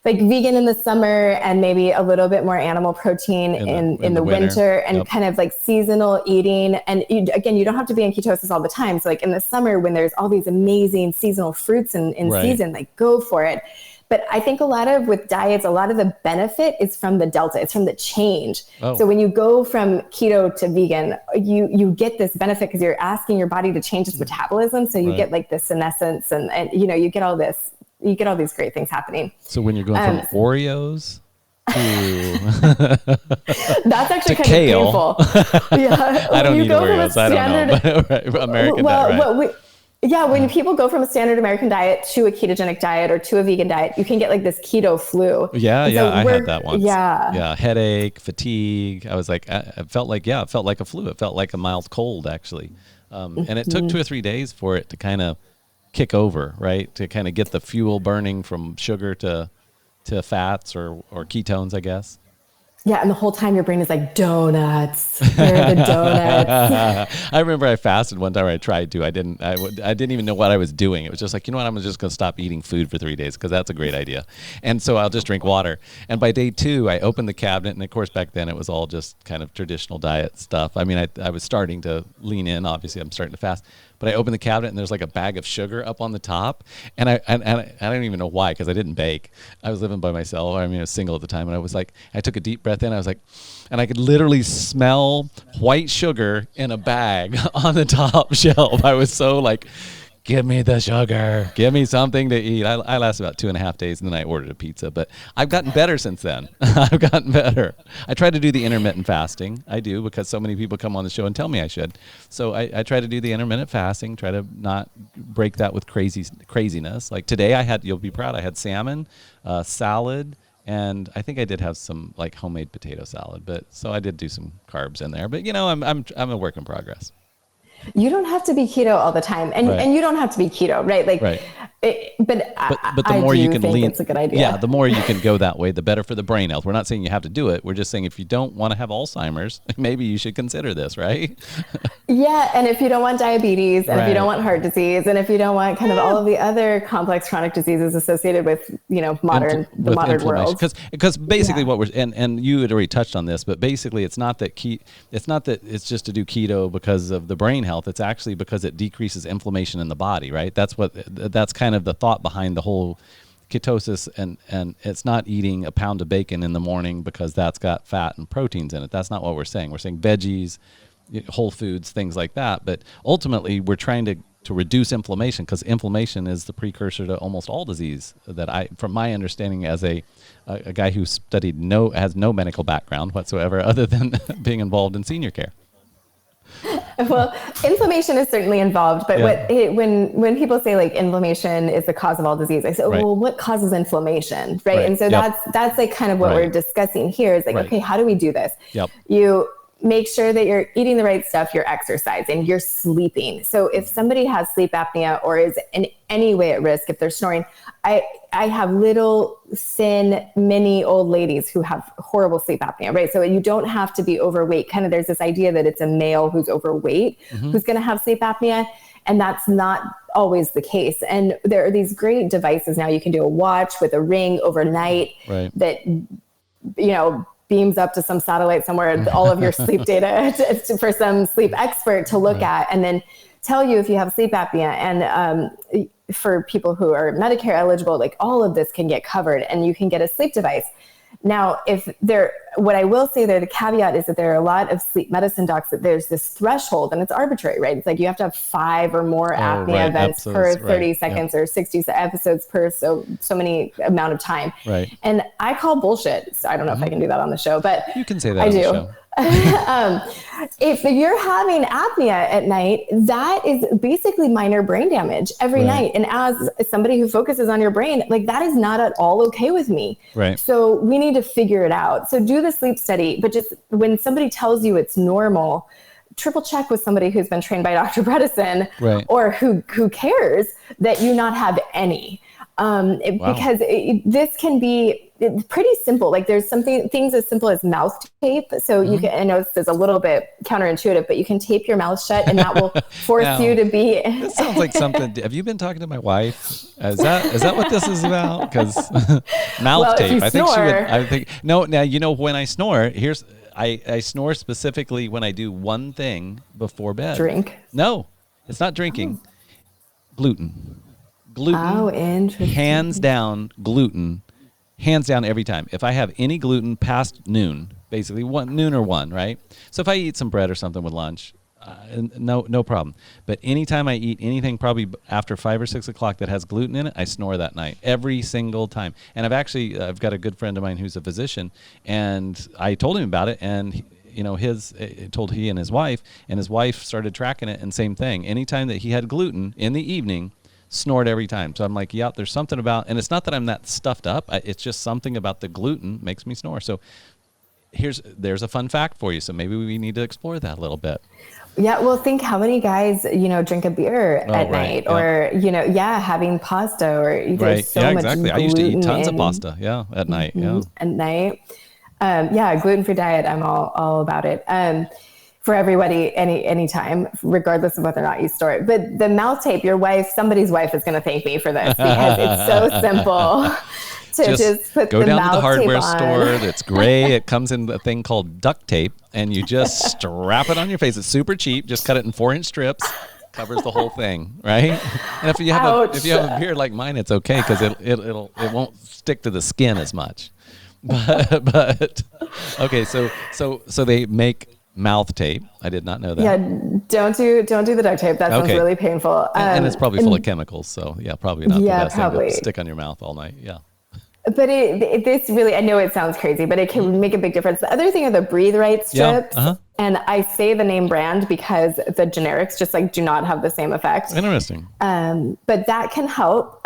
vegan in the summer and maybe a little bit more animal protein in the winter, and kind of like seasonal eating. And you don't have to be in ketosis all the time. So like in the summer when there's all these amazing seasonal fruits in season, like go for it. But I think with diets, a lot of the benefit is from the delta. It's from the change. So when you go from keto to vegan, you get this benefit because you're asking your body to change its metabolism. So you get like this senescence and you get all this. You get all these great things happening. So when you're going from Oreos to that's actually to kind kale. Of painful. Yeah, I don't eat Oreos. I don't know. But American diet, right? When people go from a standard American diet to a ketogenic diet or to a vegan diet, you can get like this keto flu. Yeah, I had that once. Yeah, headache, fatigue. I was like, it felt like a flu. It felt like a mild cold actually, and it took 2 or 3 days for it to kind of kick over, right? To kind of get the fuel burning from sugar to fats or ketones, I guess. Yeah, and the whole time your brain is like, donuts. Where are the donuts? I remember I fasted one time. I tried to. I didn't even know what I was doing. It was just like, you know what? I'm just going to stop eating food for 3 days because that's a great idea. And so I'll just drink water. And by day 2, I opened the cabinet, and of course back then it was all just kind of traditional diet stuff. I mean, I was starting to lean in. Obviously, I'm starting to fast. But I opened the cabinet, and there's like a bag of sugar up on the top. And I don't even know why, because I didn't bake. I was living by myself. I mean, I was single at the time. And I was like, I took a deep breath in. I was like, and I could literally smell white sugar in a bag on the top shelf. I was so like, give me the sugar. Give me something to eat. I lasted about 2.5 days, and then I ordered a pizza. But I've gotten better since then. I've gotten better. I try to do the intermittent fasting. I do, because so many people come on the show and tell me I should. So I try to do the intermittent fasting, try to not break that with craziness. Like today you'll be proud, I had salmon, salad, and I think I did have some like homemade potato salad. But so I did do some carbs in there. But you know, I'm a work in progress. You don't have to be keto all the time, and you don't have to be keto, right? Like, right. But the more you can lean, it's a good idea. Yeah, the more you can go that way, the better for the brain health. We're not saying you have to do it. We're just saying if you don't want to have Alzheimer's, maybe you should consider this, right? Yeah, and if you don't want diabetes, and if you don't want heart disease, and if you don't want kind of all of the other complex chronic diseases associated with, the modern world. Because basically what we're and you had already touched on this, but basically it's not that it's just to do keto because of the brain health. It's actually because it decreases inflammation in the body, right? That's kind of the thought behind the whole ketosis, and it's not eating a pound of bacon in the morning because that's got fat and proteins in it. That's not what we're saying. We're saying veggies, whole foods, things like that. But ultimately we're trying to reduce inflammation, because inflammation is the precursor to almost all disease, from my understanding as a guy who has no medical background whatsoever other than being involved in senior care. Well, inflammation is certainly involved, but when people say like inflammation is the cause of all disease, I say, well, what causes inflammation, right? And so that's like kind of what we're discussing here is like, okay, how do we do this? You make sure that you're eating the right stuff, you're exercising, you're sleeping. So if somebody has sleep apnea or is in any way at risk, if they're snoring, I have little thin, mini old ladies who have horrible sleep apnea, right? So you don't have to be overweight. Kind of there's this idea that it's a male who's overweight who's going to have sleep apnea. And that's not always the case. And there are these great devices now. You can do a watch with a ring overnight that, beams up to some satellite somewhere, all of your sleep data for some sleep expert to look at, and then tell you if you have sleep apnea. And for people who are Medicare eligible, like all of this can get covered, and you can get a sleep device. Now, what I will say there, the caveat is that there are a lot of sleep medicine docs that there's this threshold, and it's arbitrary, right? It's like you have to have 5 or more apnea events per 30 seconds or 60 episodes per so many amount of time. Right. And I call bullshit. So I don't know if I can do that on the show, but you can say that on the show. If you're having apnea at night, that is basically minor brain damage every night. And as somebody who focuses on your brain, like that is not at all okay with me. Right. So we need to figure it out. So do the sleep study, but just when somebody tells you it's normal, triple check with somebody who's been trained by Dr. Bredesen or who cares that you not have any. Because this can be pretty simple. Like there's things as simple as mouth tape. So you can, I know this is a little bit counterintuitive, but you can tape your mouth shut and that will force you to be. This sounds like something. Have you been talking to my wife? Is that what this is about? Because mouth tape. No. Now, when I snore, I snore specifically when I do one thing before bed. Drink? No, it's not drinking. Gluten. Oh, interesting. Hands down, gluten. Hands down every time. If I have any gluten past noon, basically noon or 1, right? So if I eat some bread or something with lunch, no problem. But anytime I eat anything probably after 5 or 6 o'clock that has gluten in it, I snore that night every single time. And I've got a good friend of mine who's a physician, and I told him about it, and he and his wife started tracking it, and same thing. Anytime that he had gluten in the evening, snored every time. So I'm like, there's something about, and it's not that I'm that stuffed up. It's just something about the gluten makes me snore. So there's a fun fact for you. So maybe we need to explore that a little bit. Yeah. Well, think how many guys, drink a beer at night or, having pasta or there's so much exactly. I used to eat tons of pasta. Yeah. At night. Yeah. At night. Gluten-free diet. I'm all about it. For everybody, anytime, regardless of whether or not you store it. But the mouth tape, somebody's wife is going to thank me for this because it's so simple to just put go the down mouth to the hardware tape store on. that's gray. It comes in a thing called duct tape, and you just strap it on your face. It's super cheap. Just cut it in 4-inch strips. Covers the whole thing, right? And if you have a beard like mine, it's okay because it won't stick to the skin as much. But okay, so they make mouth tape. I did not know that. Yeah, don't do the duct tape. That sounds really painful. And it's probably full of chemicals, so probably not the best thing to stick on your mouth all night. Yeah. But this really, I know it sounds crazy, but it can make a big difference. The other thing are the Breathe Right strips. Yeah, and I say the name brand because the generics just do not have the same effect. Interesting. But that can help.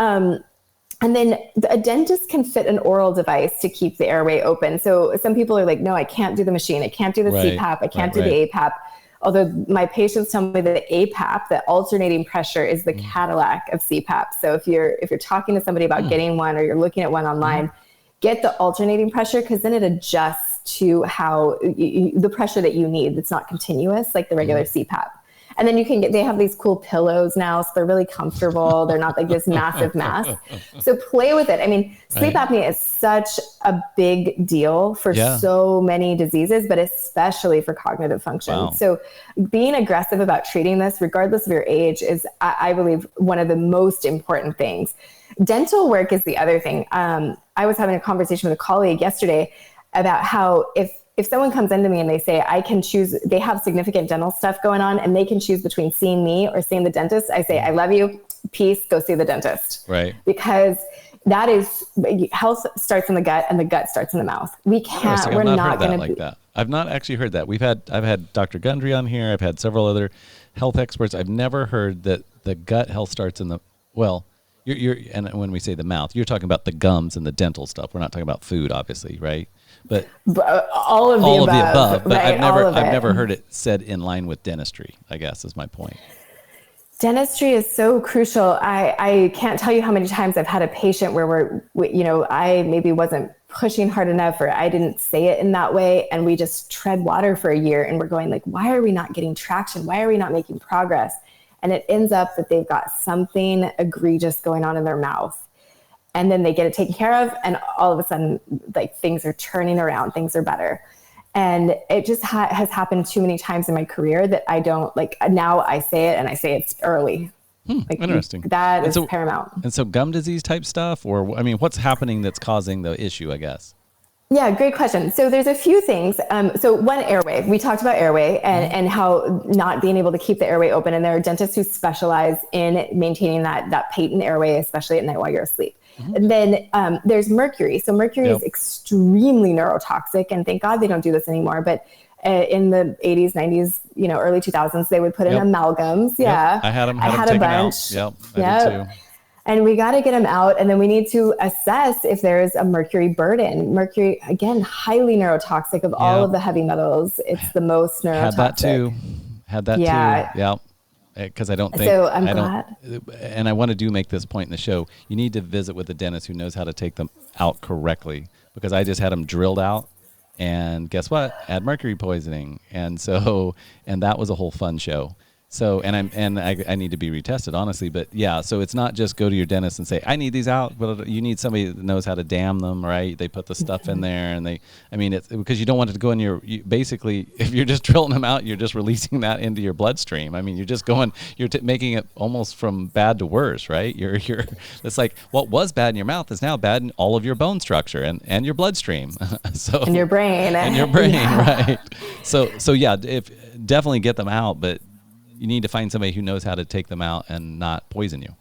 And then a dentist can fit an oral device to keep the airway open. So some people are like, no, I can't do the machine. I can't do the CPAP. I can't do the APAP. Although my patients tell me that the APAP, the alternating pressure, is the Cadillac of CPAP. So if you're talking to somebody about getting one, or you're looking at one online, get the alternating pressure, because then it adjusts to how the pressure that you need. It's not continuous like the regular CPAP. And then they have these cool pillows now, so they're really comfortable. They're not like this massive mass. So play with it. I mean, sleep apnea is such a big deal for so many diseases, but especially for cognitive function. Wow. So being aggressive about treating this, regardless of your age, is, I believe, one of the most important things. Dental work is the other thing. I was having a conversation with a colleague yesterday about how if someone comes into me and they say, I can choose, they have significant dental stuff going on and they can choose between seeing me or seeing the dentist, I say, I love you, peace, go see the dentist. Right. Because that is, health starts in the gut and the gut starts in the mouth. We can't, we're not going to like that. I've not actually heard that. I've had Dr. Gundry on here. I've had several other health experts. I've never heard that the gut health starts in the, and when we say the mouth, you're talking about the gums and the dental stuff. We're not talking about food, obviously, right? But all of the above. But right? I've never heard it said in line with dentistry, I guess is my point. Dentistry is so crucial. I can't tell you how many times I've had a patient where I maybe wasn't pushing hard enough, or I didn't say it in that way, and we just tread water for a year, and we're going like, why are we not getting traction? Why are we not making progress? And it ends up that they've got something egregious going on in their mouth. And then they get it taken care of, and all of a sudden, like, things are turning around, things are better. And it just has happened too many times in my career that I don't like. Now I say it, and I say it's early. Interesting. That is paramount. And so gum disease type stuff, or, I mean, what's happening that's causing the issue, I guess? Yeah, great question. So there's a few things. So one, airway. We talked about airway and how not being able to keep the airway open. And there are dentists who specialize in maintaining that patent airway, especially at night while you're asleep. And then there's mercury. So mercury is extremely neurotoxic, and thank God they don't do this anymore. But in the 80s, 90s, early 2000s, they would put in amalgams. Yeah, I had them. I had a bunch. I did too. And we got to get them out. And then we need to assess if there's a mercury burden. Mercury, again, highly neurotoxic of all of the heavy metals. It's the most neurotoxic. Had that too. Yeah. Because I don't think. So I'm glad. And I want to make this point in the show. You need to visit with a dentist who knows how to take them out correctly. Because I just had them drilled out. And guess what? Had mercury poisoning. And that was a whole fun show. So, I need to be retested, honestly, but yeah, so it's not just go to your dentist and say, I need these out, but you need somebody that knows how to dam them, right? They put the stuff in there, and it's because you don't want it to go in basically, if you're just drilling them out, you're just releasing that into your bloodstream. I mean, you're just making it almost from bad to worse, right? It's like what was bad in your mouth is now bad in all of your bone structure and your bloodstream. And your brain. Right? So yeah, definitely get them out, but you need to find somebody who knows how to take them out and not poison you.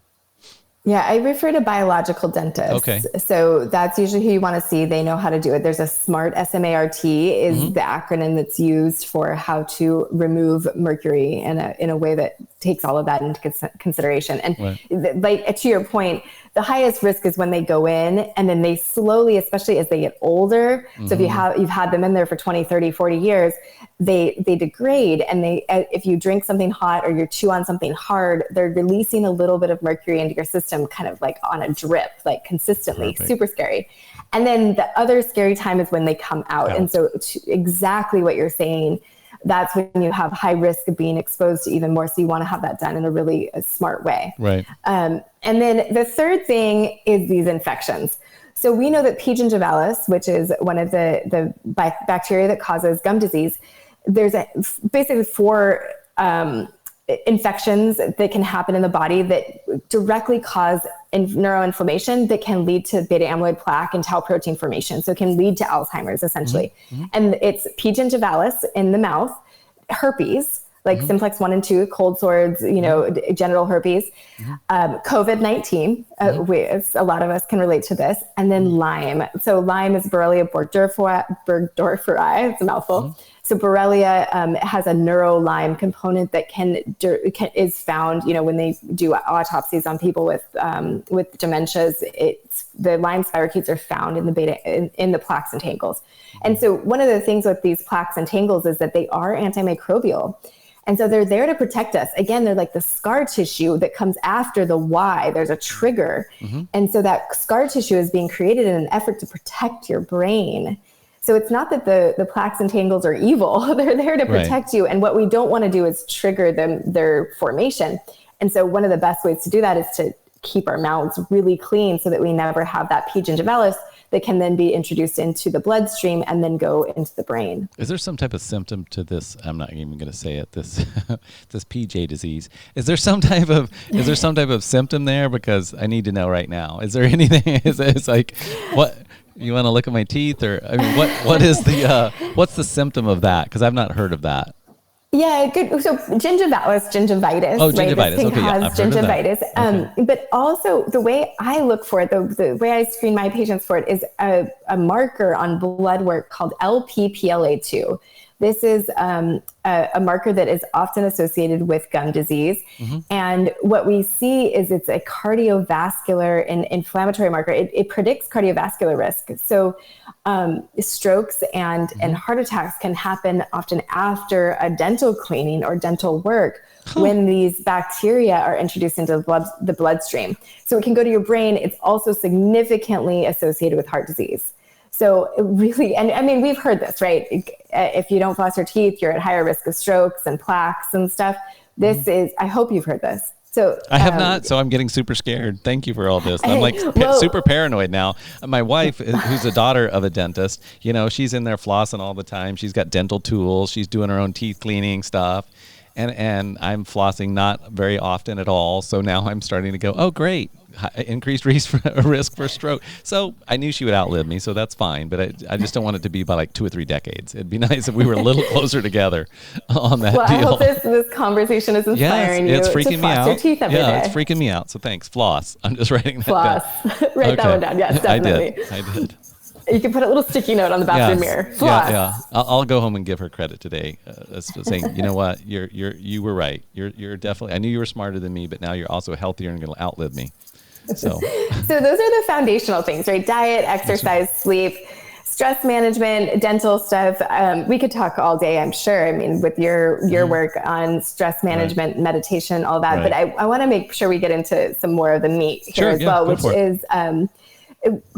Yeah, I refer to biological dentists. Okay. So that's usually who you want to see. They know how to do it. There's a SMART, SMART is the acronym that's used for how to remove mercury in a way that takes all of that into consideration. And like to your point, the highest risk is when they go in and then they slowly, especially as they get older. So if you've had them in there for 20, 30, 40 years, they degrade, and if you drink something hot or you chew on something hard, they're releasing a little bit of mercury into your system, kind of like on a drip, like consistently. Super scary. And then the other scary time is when they come out. And so exactly what you're saying, that's when you have high risk of being exposed to even more. So you want to have that done in a really smart way. Right. And then the third thing is these infections. So we know that P. gingivalis, which is one of the bacteria that causes gum disease, there's basically 4 infections that can happen in the body that directly cause neuroinflammation that can lead to beta amyloid plaque and tau protein formation. So it can lead to Alzheimer's essentially. And it's P. gingivalis in the mouth, herpes, like simplex 1 and 2, cold sores, genital herpes, COVID-19, a lot of us can relate to this, and then Lyme. So Lyme is Borrelia burgdorferi, it's a mouthful. So Borrelia has a neuro-Lyme component that is found, when they do autopsies on people with dementias. The Lyme spirochetes are found in the in the plaques and tangles. And so one of the things with these plaques and tangles is that they are antimicrobial. And so they're there to protect us. Again, they're like the scar tissue that comes after the why. There's a trigger. And so that scar tissue is being created in an effort to protect your brain. So it's not that the plaques and tangles are evil. They're there to protect you. And what we don't want to do is trigger their formation. And so one of the best ways to do that is to keep our mouths really clean so that we never have that P. gingivalis that can then be introduced into the bloodstream and then go into the brain. Is there some type of symptom to this? I'm not even going to say it. This PJ disease. Is there some type of symptom there? Because I need to know right now. Is there anything? It's like what? You want to look at my teeth, or I mean, what is what's the symptom of that? Because I've not heard of that. Yeah, good. So gingivitis. Oh, gingivitis. Right? This thing Okay, has gingivitis. But also the way I look for it, the way I screen my patients for it is a marker on blood work called LPPLA2. This is a marker that is often associated with gum disease. And what we see is it's a cardiovascular and inflammatory marker. It predicts cardiovascular risk. So strokes and heart attacks can happen often after a dental cleaning or dental work when these bacteria are introduced into the bloodstream. So it can go to your brain. It's also significantly associated with heart disease. So really, and I mean, we've heard this, right? If you don't floss your teeth, you're at higher risk of strokes and plaques and stuff. This is, I hope you've heard this. So I have not, so I'm getting super scared. Thank you for all this. I'm like super paranoid now. My wife, who's a daughter of a dentist, she's in there flossing all the time. She's got dental tools. She's doing her own teeth cleaning stuff. And I'm flossing not very often at all. So now I'm starting to go, oh, great. Increased risk for stroke. So I knew she would outlive me, so that's fine. But I just don't want it to be by like 2 or 3 decades. It'd be nice if we were a little closer together on that deal. I hope this conversation is inspiring you it's freaking to floss your teeth every day. It's freaking me out. So thanks. Floss. I'm just writing that down. Write that one down. Yes, definitely. I did. You can put a little sticky note on the bathroom mirror. Floss. Yeah. I'll go home and give her credit today, saying, you know what, you were right. You're definitely. I knew you were smarter than me, but now you're also healthier and going to outlive me. So those are the foundational things, right? Diet, exercise, sleep, stress management, dental stuff. We could talk all day, I'm sure. I mean, with your work on stress management, meditation, all that. But I want to make sure we get into some more of the meat here as well, which is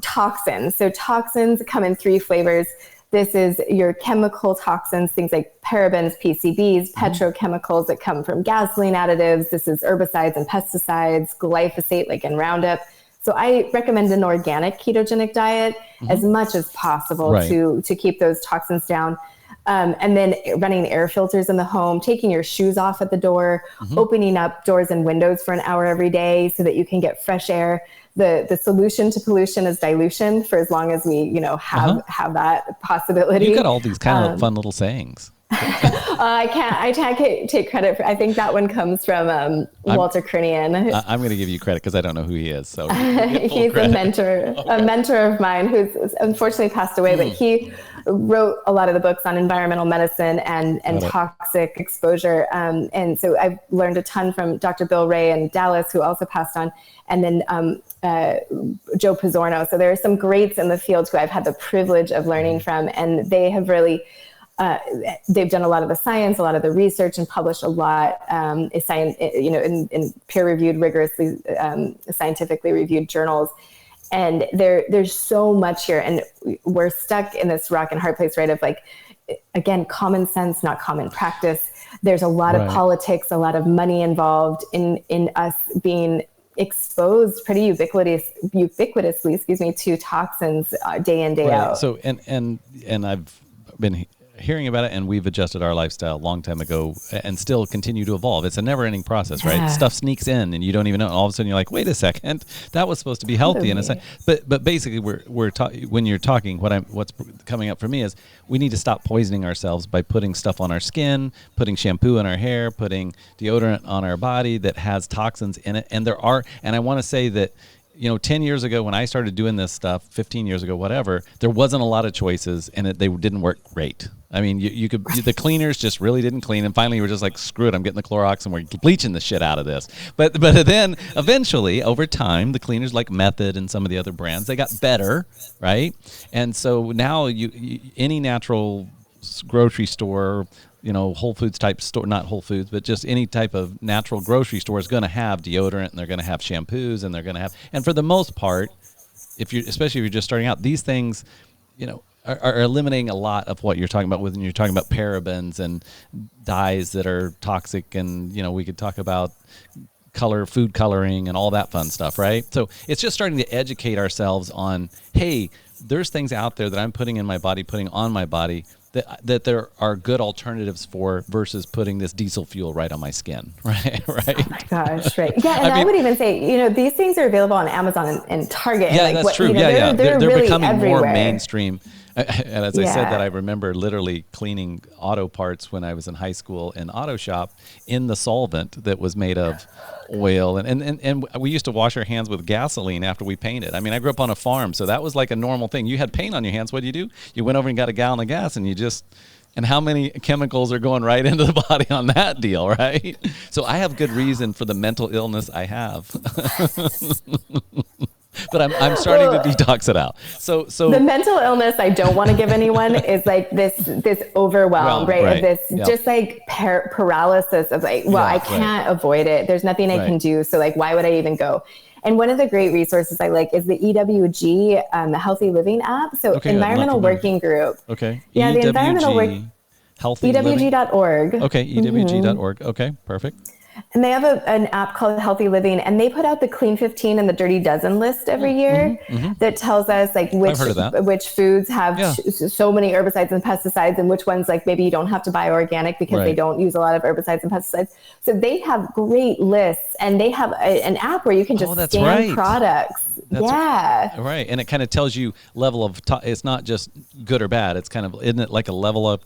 toxins. So toxins come in 3 flavors. This is your chemical toxins, things like parabens, PCBs, petrochemicals that come from gasoline additives. This is herbicides and pesticides, glyphosate like in Roundup. So I recommend an organic ketogenic diet as much as possible to keep those toxins down. And then running air filters in the home, taking your shoes off at the door, opening up doors and windows for an hour every day so that you can get fresh air. The solution to pollution is dilution for as long as we, have that possibility. You got all these kind of fun little sayings. I can't take credit for, I think that one comes from Walter Kernian. I'm going to give you credit because I don't know who he is. So he's a mentor of mine who's unfortunately passed away, but wrote a lot of the books on environmental medicine and toxic exposure. And so I've learned a ton from Dr. Bill Ray in Dallas, who also passed on, and then Joe Pizzorno. So there are some greats in the field who I've had the privilege of learning from, and they have really they've done a lot of the science, a lot of the research, and published a lot in peer-reviewed, rigorously scientifically reviewed journals. And there's so much here, and we're stuck in this rock and hard place, right? Of like, again, common sense, not common practice. There's a lot of politics, a lot of money involved in us being exposed pretty ubiquitously, to toxins day in, day out. So, and I've been hearing about it, and we've adjusted our lifestyle a long time ago and still continue to evolve. It's a never-ending process, right? Stuff sneaks in and you don't even know. All of a sudden you're like, wait a second, that was supposed to be healthy. And it's like, but basically when you're talking, what's coming up for me is we need to stop poisoning ourselves by putting stuff on our skin, putting shampoo in our hair, putting deodorant on our body that has toxins in it. And I want to say that, 10 years ago when I started doing this stuff, 15 years ago, whatever, there wasn't a lot of choices, and they didn't work great. I mean, you could, the cleaners just really didn't clean, and finally you were just like, screw it, I'm getting the Clorox and we're bleaching the shit out of this. But then eventually, over time, the cleaners like Method and some of the other brands, they got better, right? And so now any natural grocery store, Whole Foods type store, not Whole Foods, but just any type of natural grocery store is going to have deodorant, and they're going to have shampoos, and they're going to have, and for the most part, especially if you're just starting out, these things, are eliminating a lot of what you're talking about when you're talking about parabens and dyes that are toxic, and, we could talk about food coloring and all that fun stuff, right? So it's just starting to educate ourselves on, hey, there's things out there that I'm putting in my body, putting on my body, that there are good alternatives for versus putting this diesel fuel right on my skin, right? Oh my gosh, right. Yeah, and I would even say, these things are available on Amazon and Target. Yeah, that's true. They're really becoming everywhere. more mainstream. And as I said that, I remember literally cleaning auto parts when I was in high school in auto shop in the solvent that was made of oil. And we used to wash our hands with gasoline after we painted. I mean, I grew up on a farm, so that was like a normal thing. You had paint on your hands. What do? You went over and got a gallon of gas, and and how many chemicals are going right into the body on that deal, right? So I have good reason for the mental illness I have. But I'm starting to detox it out. So the mental illness I don't want to give anyone is like this overwhelm, right? Of this just like paralysis of like, I can't avoid it. There's nothing I can do. So like, why would I even go? And one of the great resources I like is the EWG, the Healthy Living app. So Environmental Working Group. Okay. Yeah, the Environmental Healthy EWG.org. Okay, EWG.org. Okay, perfect. And they have an app called Healthy Living, and they put out the Clean 15 and the Dirty Dozen list every year that tells us like which foods have so many herbicides and pesticides, and which ones like maybe you don't have to buy organic because they don't use a lot of herbicides and pesticides. So they have great lists, and they have an app where you can just scan products. Right. And it kind of tells you level of, it's not just good or bad. It's kind of, isn't it like a level of,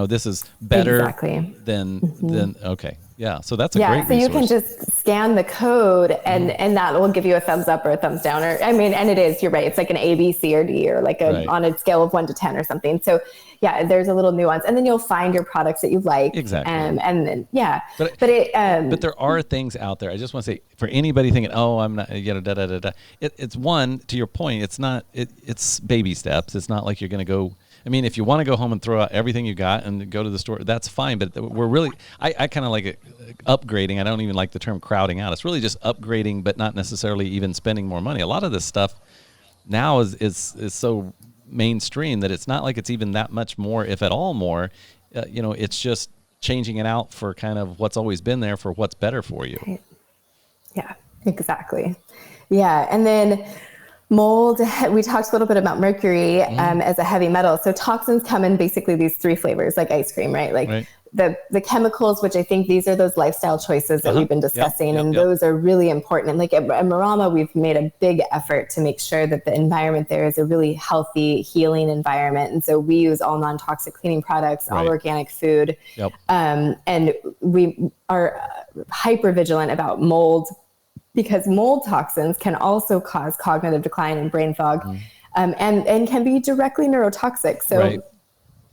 this is better than, okay. Yeah, so that's a great resource. So you can just scan the code and that will give you a thumbs up or a thumbs down, and it is, you're right. It's like an A, B, C, or D, or like on a scale of 1 to 10 or something. So yeah, there's a little nuance, and then you'll find your products that you like. Exactly. And then, but there are things out there. I just want to say, for anybody thinking, I'm not, it's one, to your point, it's not, it's baby steps. It's not like you're going to go, if you want to go home and throw out everything you got and go to the store, that's fine. But we're really, I kind of like it, upgrading. I don't even like the term crowding out. It's really just upgrading, but not necessarily even spending more money. A lot of this stuff now is so mainstream that it's not like it's even that much more, if at all more. It's just changing it out for kind of what's always been there for what's better for you. Right. Yeah, exactly. Yeah, and then mold, we talked a little bit about mercury as a heavy metal. So toxins come in basically these 3 flavors, like ice cream, right? Like the chemicals, which I think these are those lifestyle choices that we've been discussing, and those are really important. And like at Marama, we've made a big effort to make sure that the environment there is a really healthy, healing environment. And so we use all non-toxic cleaning products, all organic food. And we are hyper vigilant about mold, because mold toxins can also cause cognitive decline and brain fog, and can be directly neurotoxic. So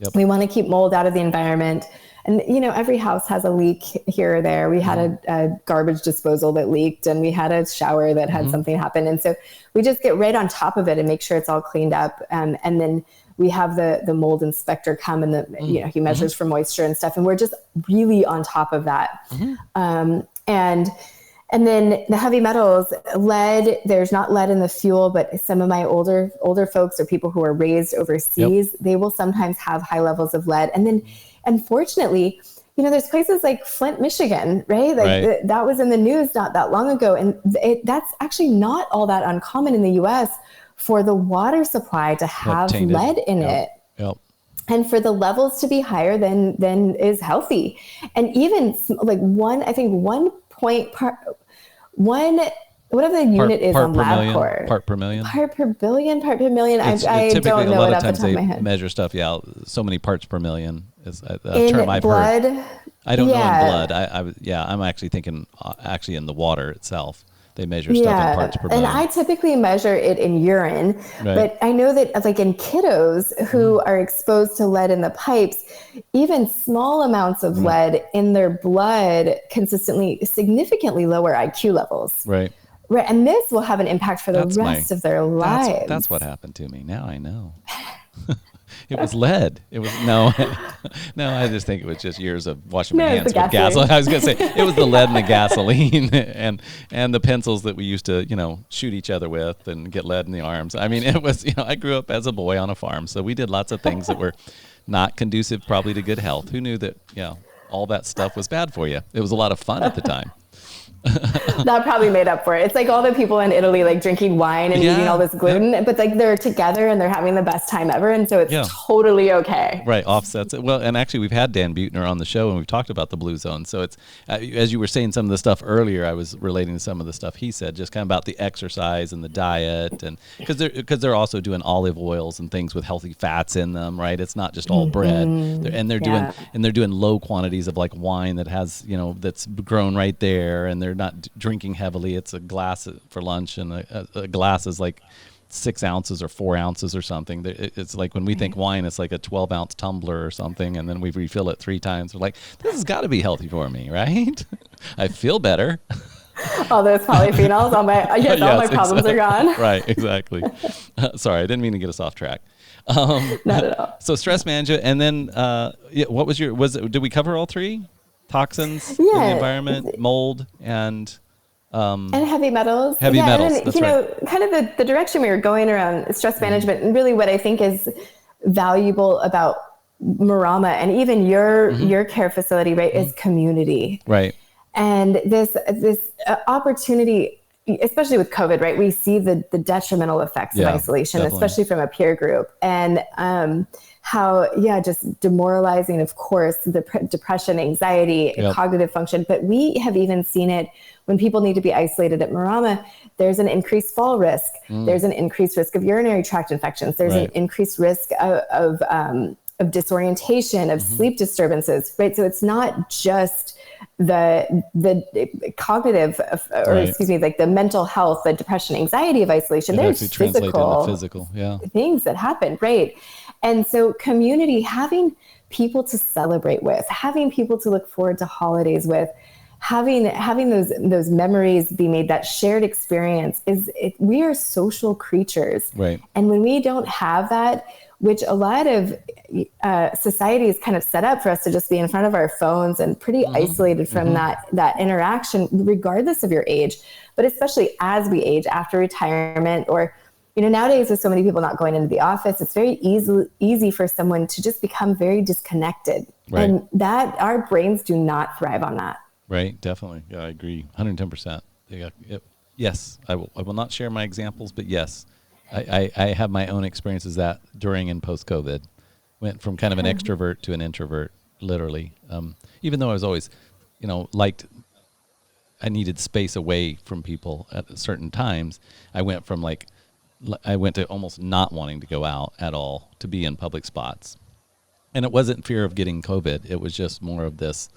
Yep. We want to keep mold out of the environment. And, every house has a leak here or there. We had a garbage disposal that leaked, and we had a shower that had something happen. And so we just get right on top of it and make sure it's all cleaned up. And then we have the mold inspector come, and he measures for moisture and stuff. And we're just really on top of that. And then the heavy metals, lead, there's not lead in the fuel, but some of my older folks or people who are raised overseas, they will sometimes have high levels of lead. And then unfortunately, there's places like Flint, Michigan, right? Like that was in the news not that long ago. And that's actually not all that uncommon in the US for the water supply to have lead in it. And for the levels to be higher than is healthy. And even like whatever the unit is on LabCorp. Part per million. Part per billion, part per million. I don't know it off the top of my head. Measure stuff. Yeah. So many parts per million is a in term I've blood, heard. I don't know in blood. I'm actually thinking in the water itself. They measure stuff in parts per million. And I typically measure it in urine, but I know that like in kiddos who are exposed to lead in the pipes, even small amounts of lead in their blood consistently, significantly lower IQ levels. Right. And this will have an impact for the rest of their lives. That's what happened to me. Now I know. It was lead. It was no. I just think it was just years of washing my hands with gasoline. I was going to say it was the lead and the gasoline and the pencils that we used to, shoot each other with and get lead in the arms. I mean, it was, I grew up as a boy on a farm, so we did lots of things that were not conducive probably to good health. Who knew that, all that stuff was bad for you? It was a lot of fun at the time. That probably made up for it. It's like all the people in Italy like drinking wine and eating all this gluten, but like they're together and they're having the best time ever, and so it's totally okay. Right, offsets it. Well, and actually we've had Dan Buettner on the show and we've talked about the blue zone. So it's as you were saying some of the stuff earlier, I was relating to some of the stuff he said, just kind of about the exercise and the diet, and because they're also doing olive oils and things with healthy fats in them, right? It's not just all bread, and they're doing low quantities of like wine that has that's grown right there, and they're not drinking heavily. It's a glass for lunch, and a glass is like 6 ounces or 4 ounces or something. It's like when we think wine, it's like a 12-ounce tumbler or something, and then we refill it 3 times. We're like, this has got to be healthy for me, right? I feel better. All those polyphenols, all my problems are gone. Right, exactly. Sorry, I didn't mean to get us off track. Not at all. So stress management, and then what was did we cover all 3? Toxins in the environment, mold, and heavy metals. Heavy metals. And then, kind of the direction we were going around stress management, and really what I think is valuable about Marama and even your care facility, right, is community. Right. And this opportunity, especially with COVID, right, we see the detrimental effects of isolation, definitely. Especially from a peer group, and how, just demoralizing, of course, the depression, anxiety, cognitive function. But we have even seen it when people need to be isolated at Marama. There's an increased fall risk. There's an increased risk of urinary tract infections. There's an increased risk of disorientation, of sleep disturbances, right? So it's not just the cognitive, like the mental health, the depression, anxiety of isolation. There's physical things that happen, right? And so community, having people to celebrate with, having people to look forward to holidays with, having those memories be made, that shared experience we are social creatures. Right. And when we don't have that, which a lot of society is kind of set up for us to just be in front of our phones and pretty isolated from that interaction, regardless of your age, but especially as we age after retirement, or nowadays with so many people not going into the office, it's very easy for someone to just become very disconnected. Right. And that our brains do not thrive on that. Right. Definitely. Yeah, I agree. 110%. Yes. I will not share my examples, but yes, I have my own experiences that during and post COVID went from kind of an extrovert to an introvert, literally. Even though I was always, I needed space away from people at certain times. I went to almost not wanting to go out at all, to be in public spots. And it wasn't fear of getting COVID. It was just more of this,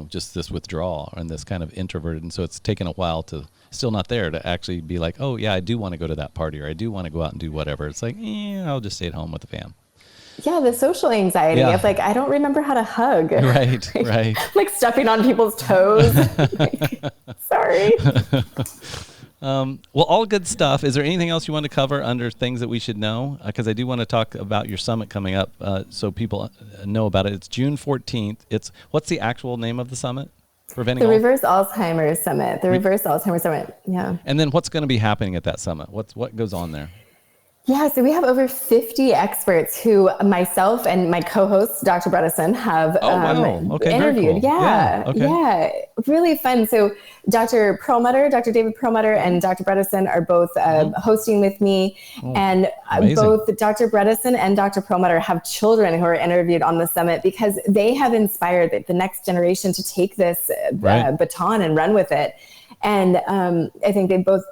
just this withdrawal and this kind of introverted. And so it's taken a while to, still not there, to actually be like, oh yeah, I do want to go to that party, or I do want to go out and do whatever. It's like, I'll just stay at home with the fam. Yeah, the social anxiety of like, I don't remember how to hug. Right, right. Like stepping on people's toes. Like, sorry. Well, all good stuff. Is there anything else you want to cover under things that we should know? Because I do want to talk about your summit coming up so people know about it. It's June 14th. What's the actual name of the summit? Reverse Alzheimer's Summit. The Reverse Alzheimer's Summit. Yeah. And then what's going to be happening at that summit? What goes on there? Yeah, so we have over 50 experts who myself and my co-host, Dr. Bredesen, have interviewed. Cool. Yeah, really fun. So Dr. David Perlmutter and Dr. Bredesen are both hosting with me. And both Dr. Bredesen and Dr. Perlmutter have children who are interviewed on the summit because they have inspired the next generation to take this baton and run with it. And I think they've both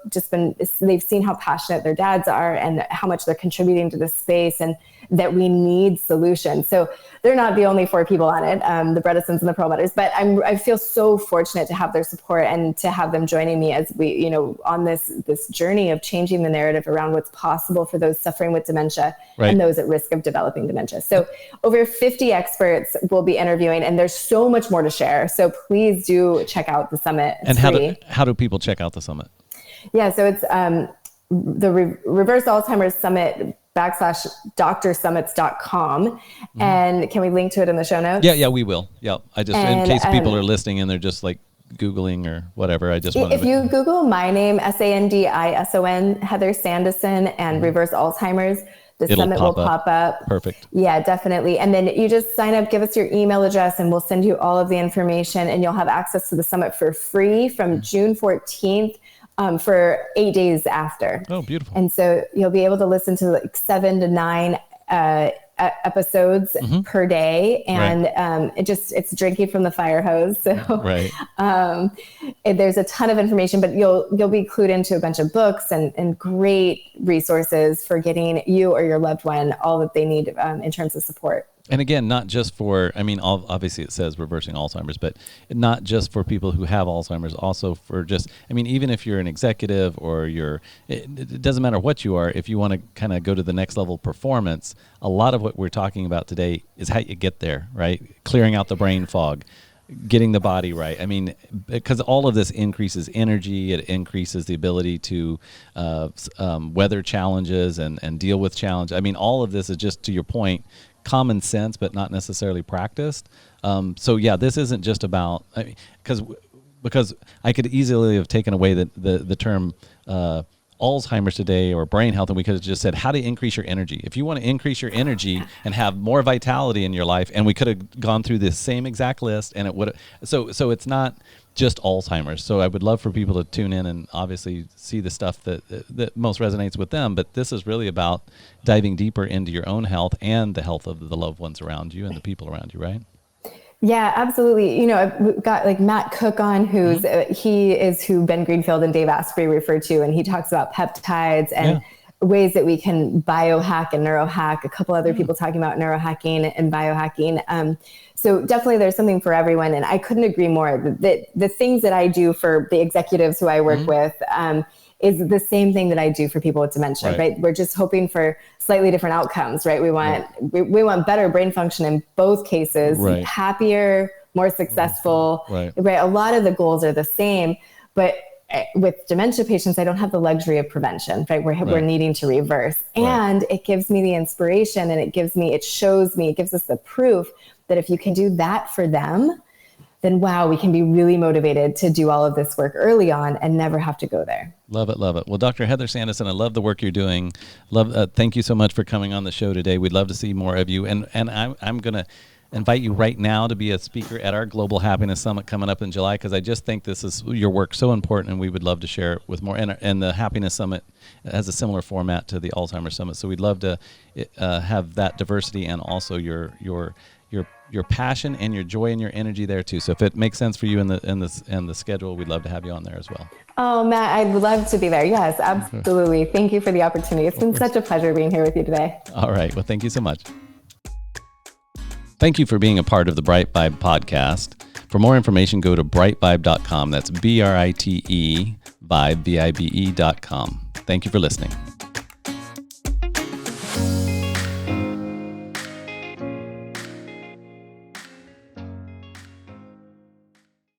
they've seen how passionate their dads are and how much they're contributing to this space and that we need solutions. So they're not the only 4 people on it, the Bredesens and the Perlmutters, but I feel so fortunate to have their support and to have them joining me as we, on this journey of changing the narrative around what's possible for those suffering with dementia and those at risk of developing dementia. So over 50 experts will be interviewing, and there's so much more to share. So please do check out the summit. It's free. How do people check out the summit? Yeah, so it's the Reverse Alzheimer's Summit /drsummits.com. And can we link to it in the show notes? Yeah, we will. Yeah, in case people are listening and they're just like Googling or whatever, I just wanted if you Google my name, Sandison, Heather Sandison, and Reverse Alzheimer's, the summit will pop up. Perfect. Yeah, definitely. And then you just sign up, give us your email address, and we'll send you all of the information, and you'll have access to the summit for free from June 14th. For 8 days after. Oh, beautiful. And so you'll be able to listen to like 7 to 9 episodes per day. And it's drinking from the fire hose. So there's a ton of information, but you'll be clued into a bunch of books and great resources for getting you or your loved one all that they need in terms of support. And again, not just for, obviously it says reversing Alzheimer's, but not just for people who have Alzheimer's, also for even if you're an executive or it doesn't matter what you are, if you want to kind of go to the next level of performance, a lot of what we're talking about today is how you get there, right? Clearing out the brain fog, getting the body right. Because all of this increases energy, it increases the ability to weather challenges and deal with challenge. All of this is just, to your point, common sense, but not necessarily practiced. This isn't just about, because I could easily have taken away the term Alzheimer's today or brain health, and we could have just said how to increase your energy. If you want to increase your energy and have more vitality in your life, and we could have gone through this same exact list, and it would. So it's not just Alzheimer's. So I would love for people to tune in and obviously see the stuff that most resonates with them. But this is really about diving deeper into your own health and the health of the loved ones around you and the people around you, right? Yeah, absolutely. I've got like Matt Cook on, he is who Ben Greenfield and Dave Asprey refer to, and he talks about peptides and ways that we can biohack and neurohack. A couple other people talking about neurohacking and biohacking. So definitely there's something for everyone. And I couldn't agree more that the things that I do for the executives who I work with is the same thing that I do for people with dementia, right? We're just hoping for slightly different outcomes, right? We want we want better brain function in both cases, happier, more successful, right? A lot of the goals are the same, but with dementia patients, I don't have the luxury of prevention, right? We're needing to reverse. And it gives me the inspiration, and it gives us the proof that if you can do that for them, then wow, we can be really motivated to do all of this work early on and never have to go there. Love it, love it. Well, Dr. Heather Sandison, I love the work you're doing. Thank you so much for coming on the show today. We'd love to see more of you. And I'm going to invite you right now to be a speaker at our Global Happiness Summit coming up in July, because I just think this is your work so important, and we would love to share it with more. And the Happiness Summit has a similar format to the Alzheimer's Summit, so we'd love to have that diversity and also your passion and your joy and your energy there too. So if it makes sense for you in the schedule, we'd love to have you on there as well. Oh, Matt, I'd love to be there. Yes, absolutely. Thank you for the opportunity. It's been such a pleasure being here with you today. All right. Well, thank you so much. Thank you for being a part of the BriteVibe podcast. For more information, go to BriteVibe.com. That's BriteVibe.com. Thank you for listening.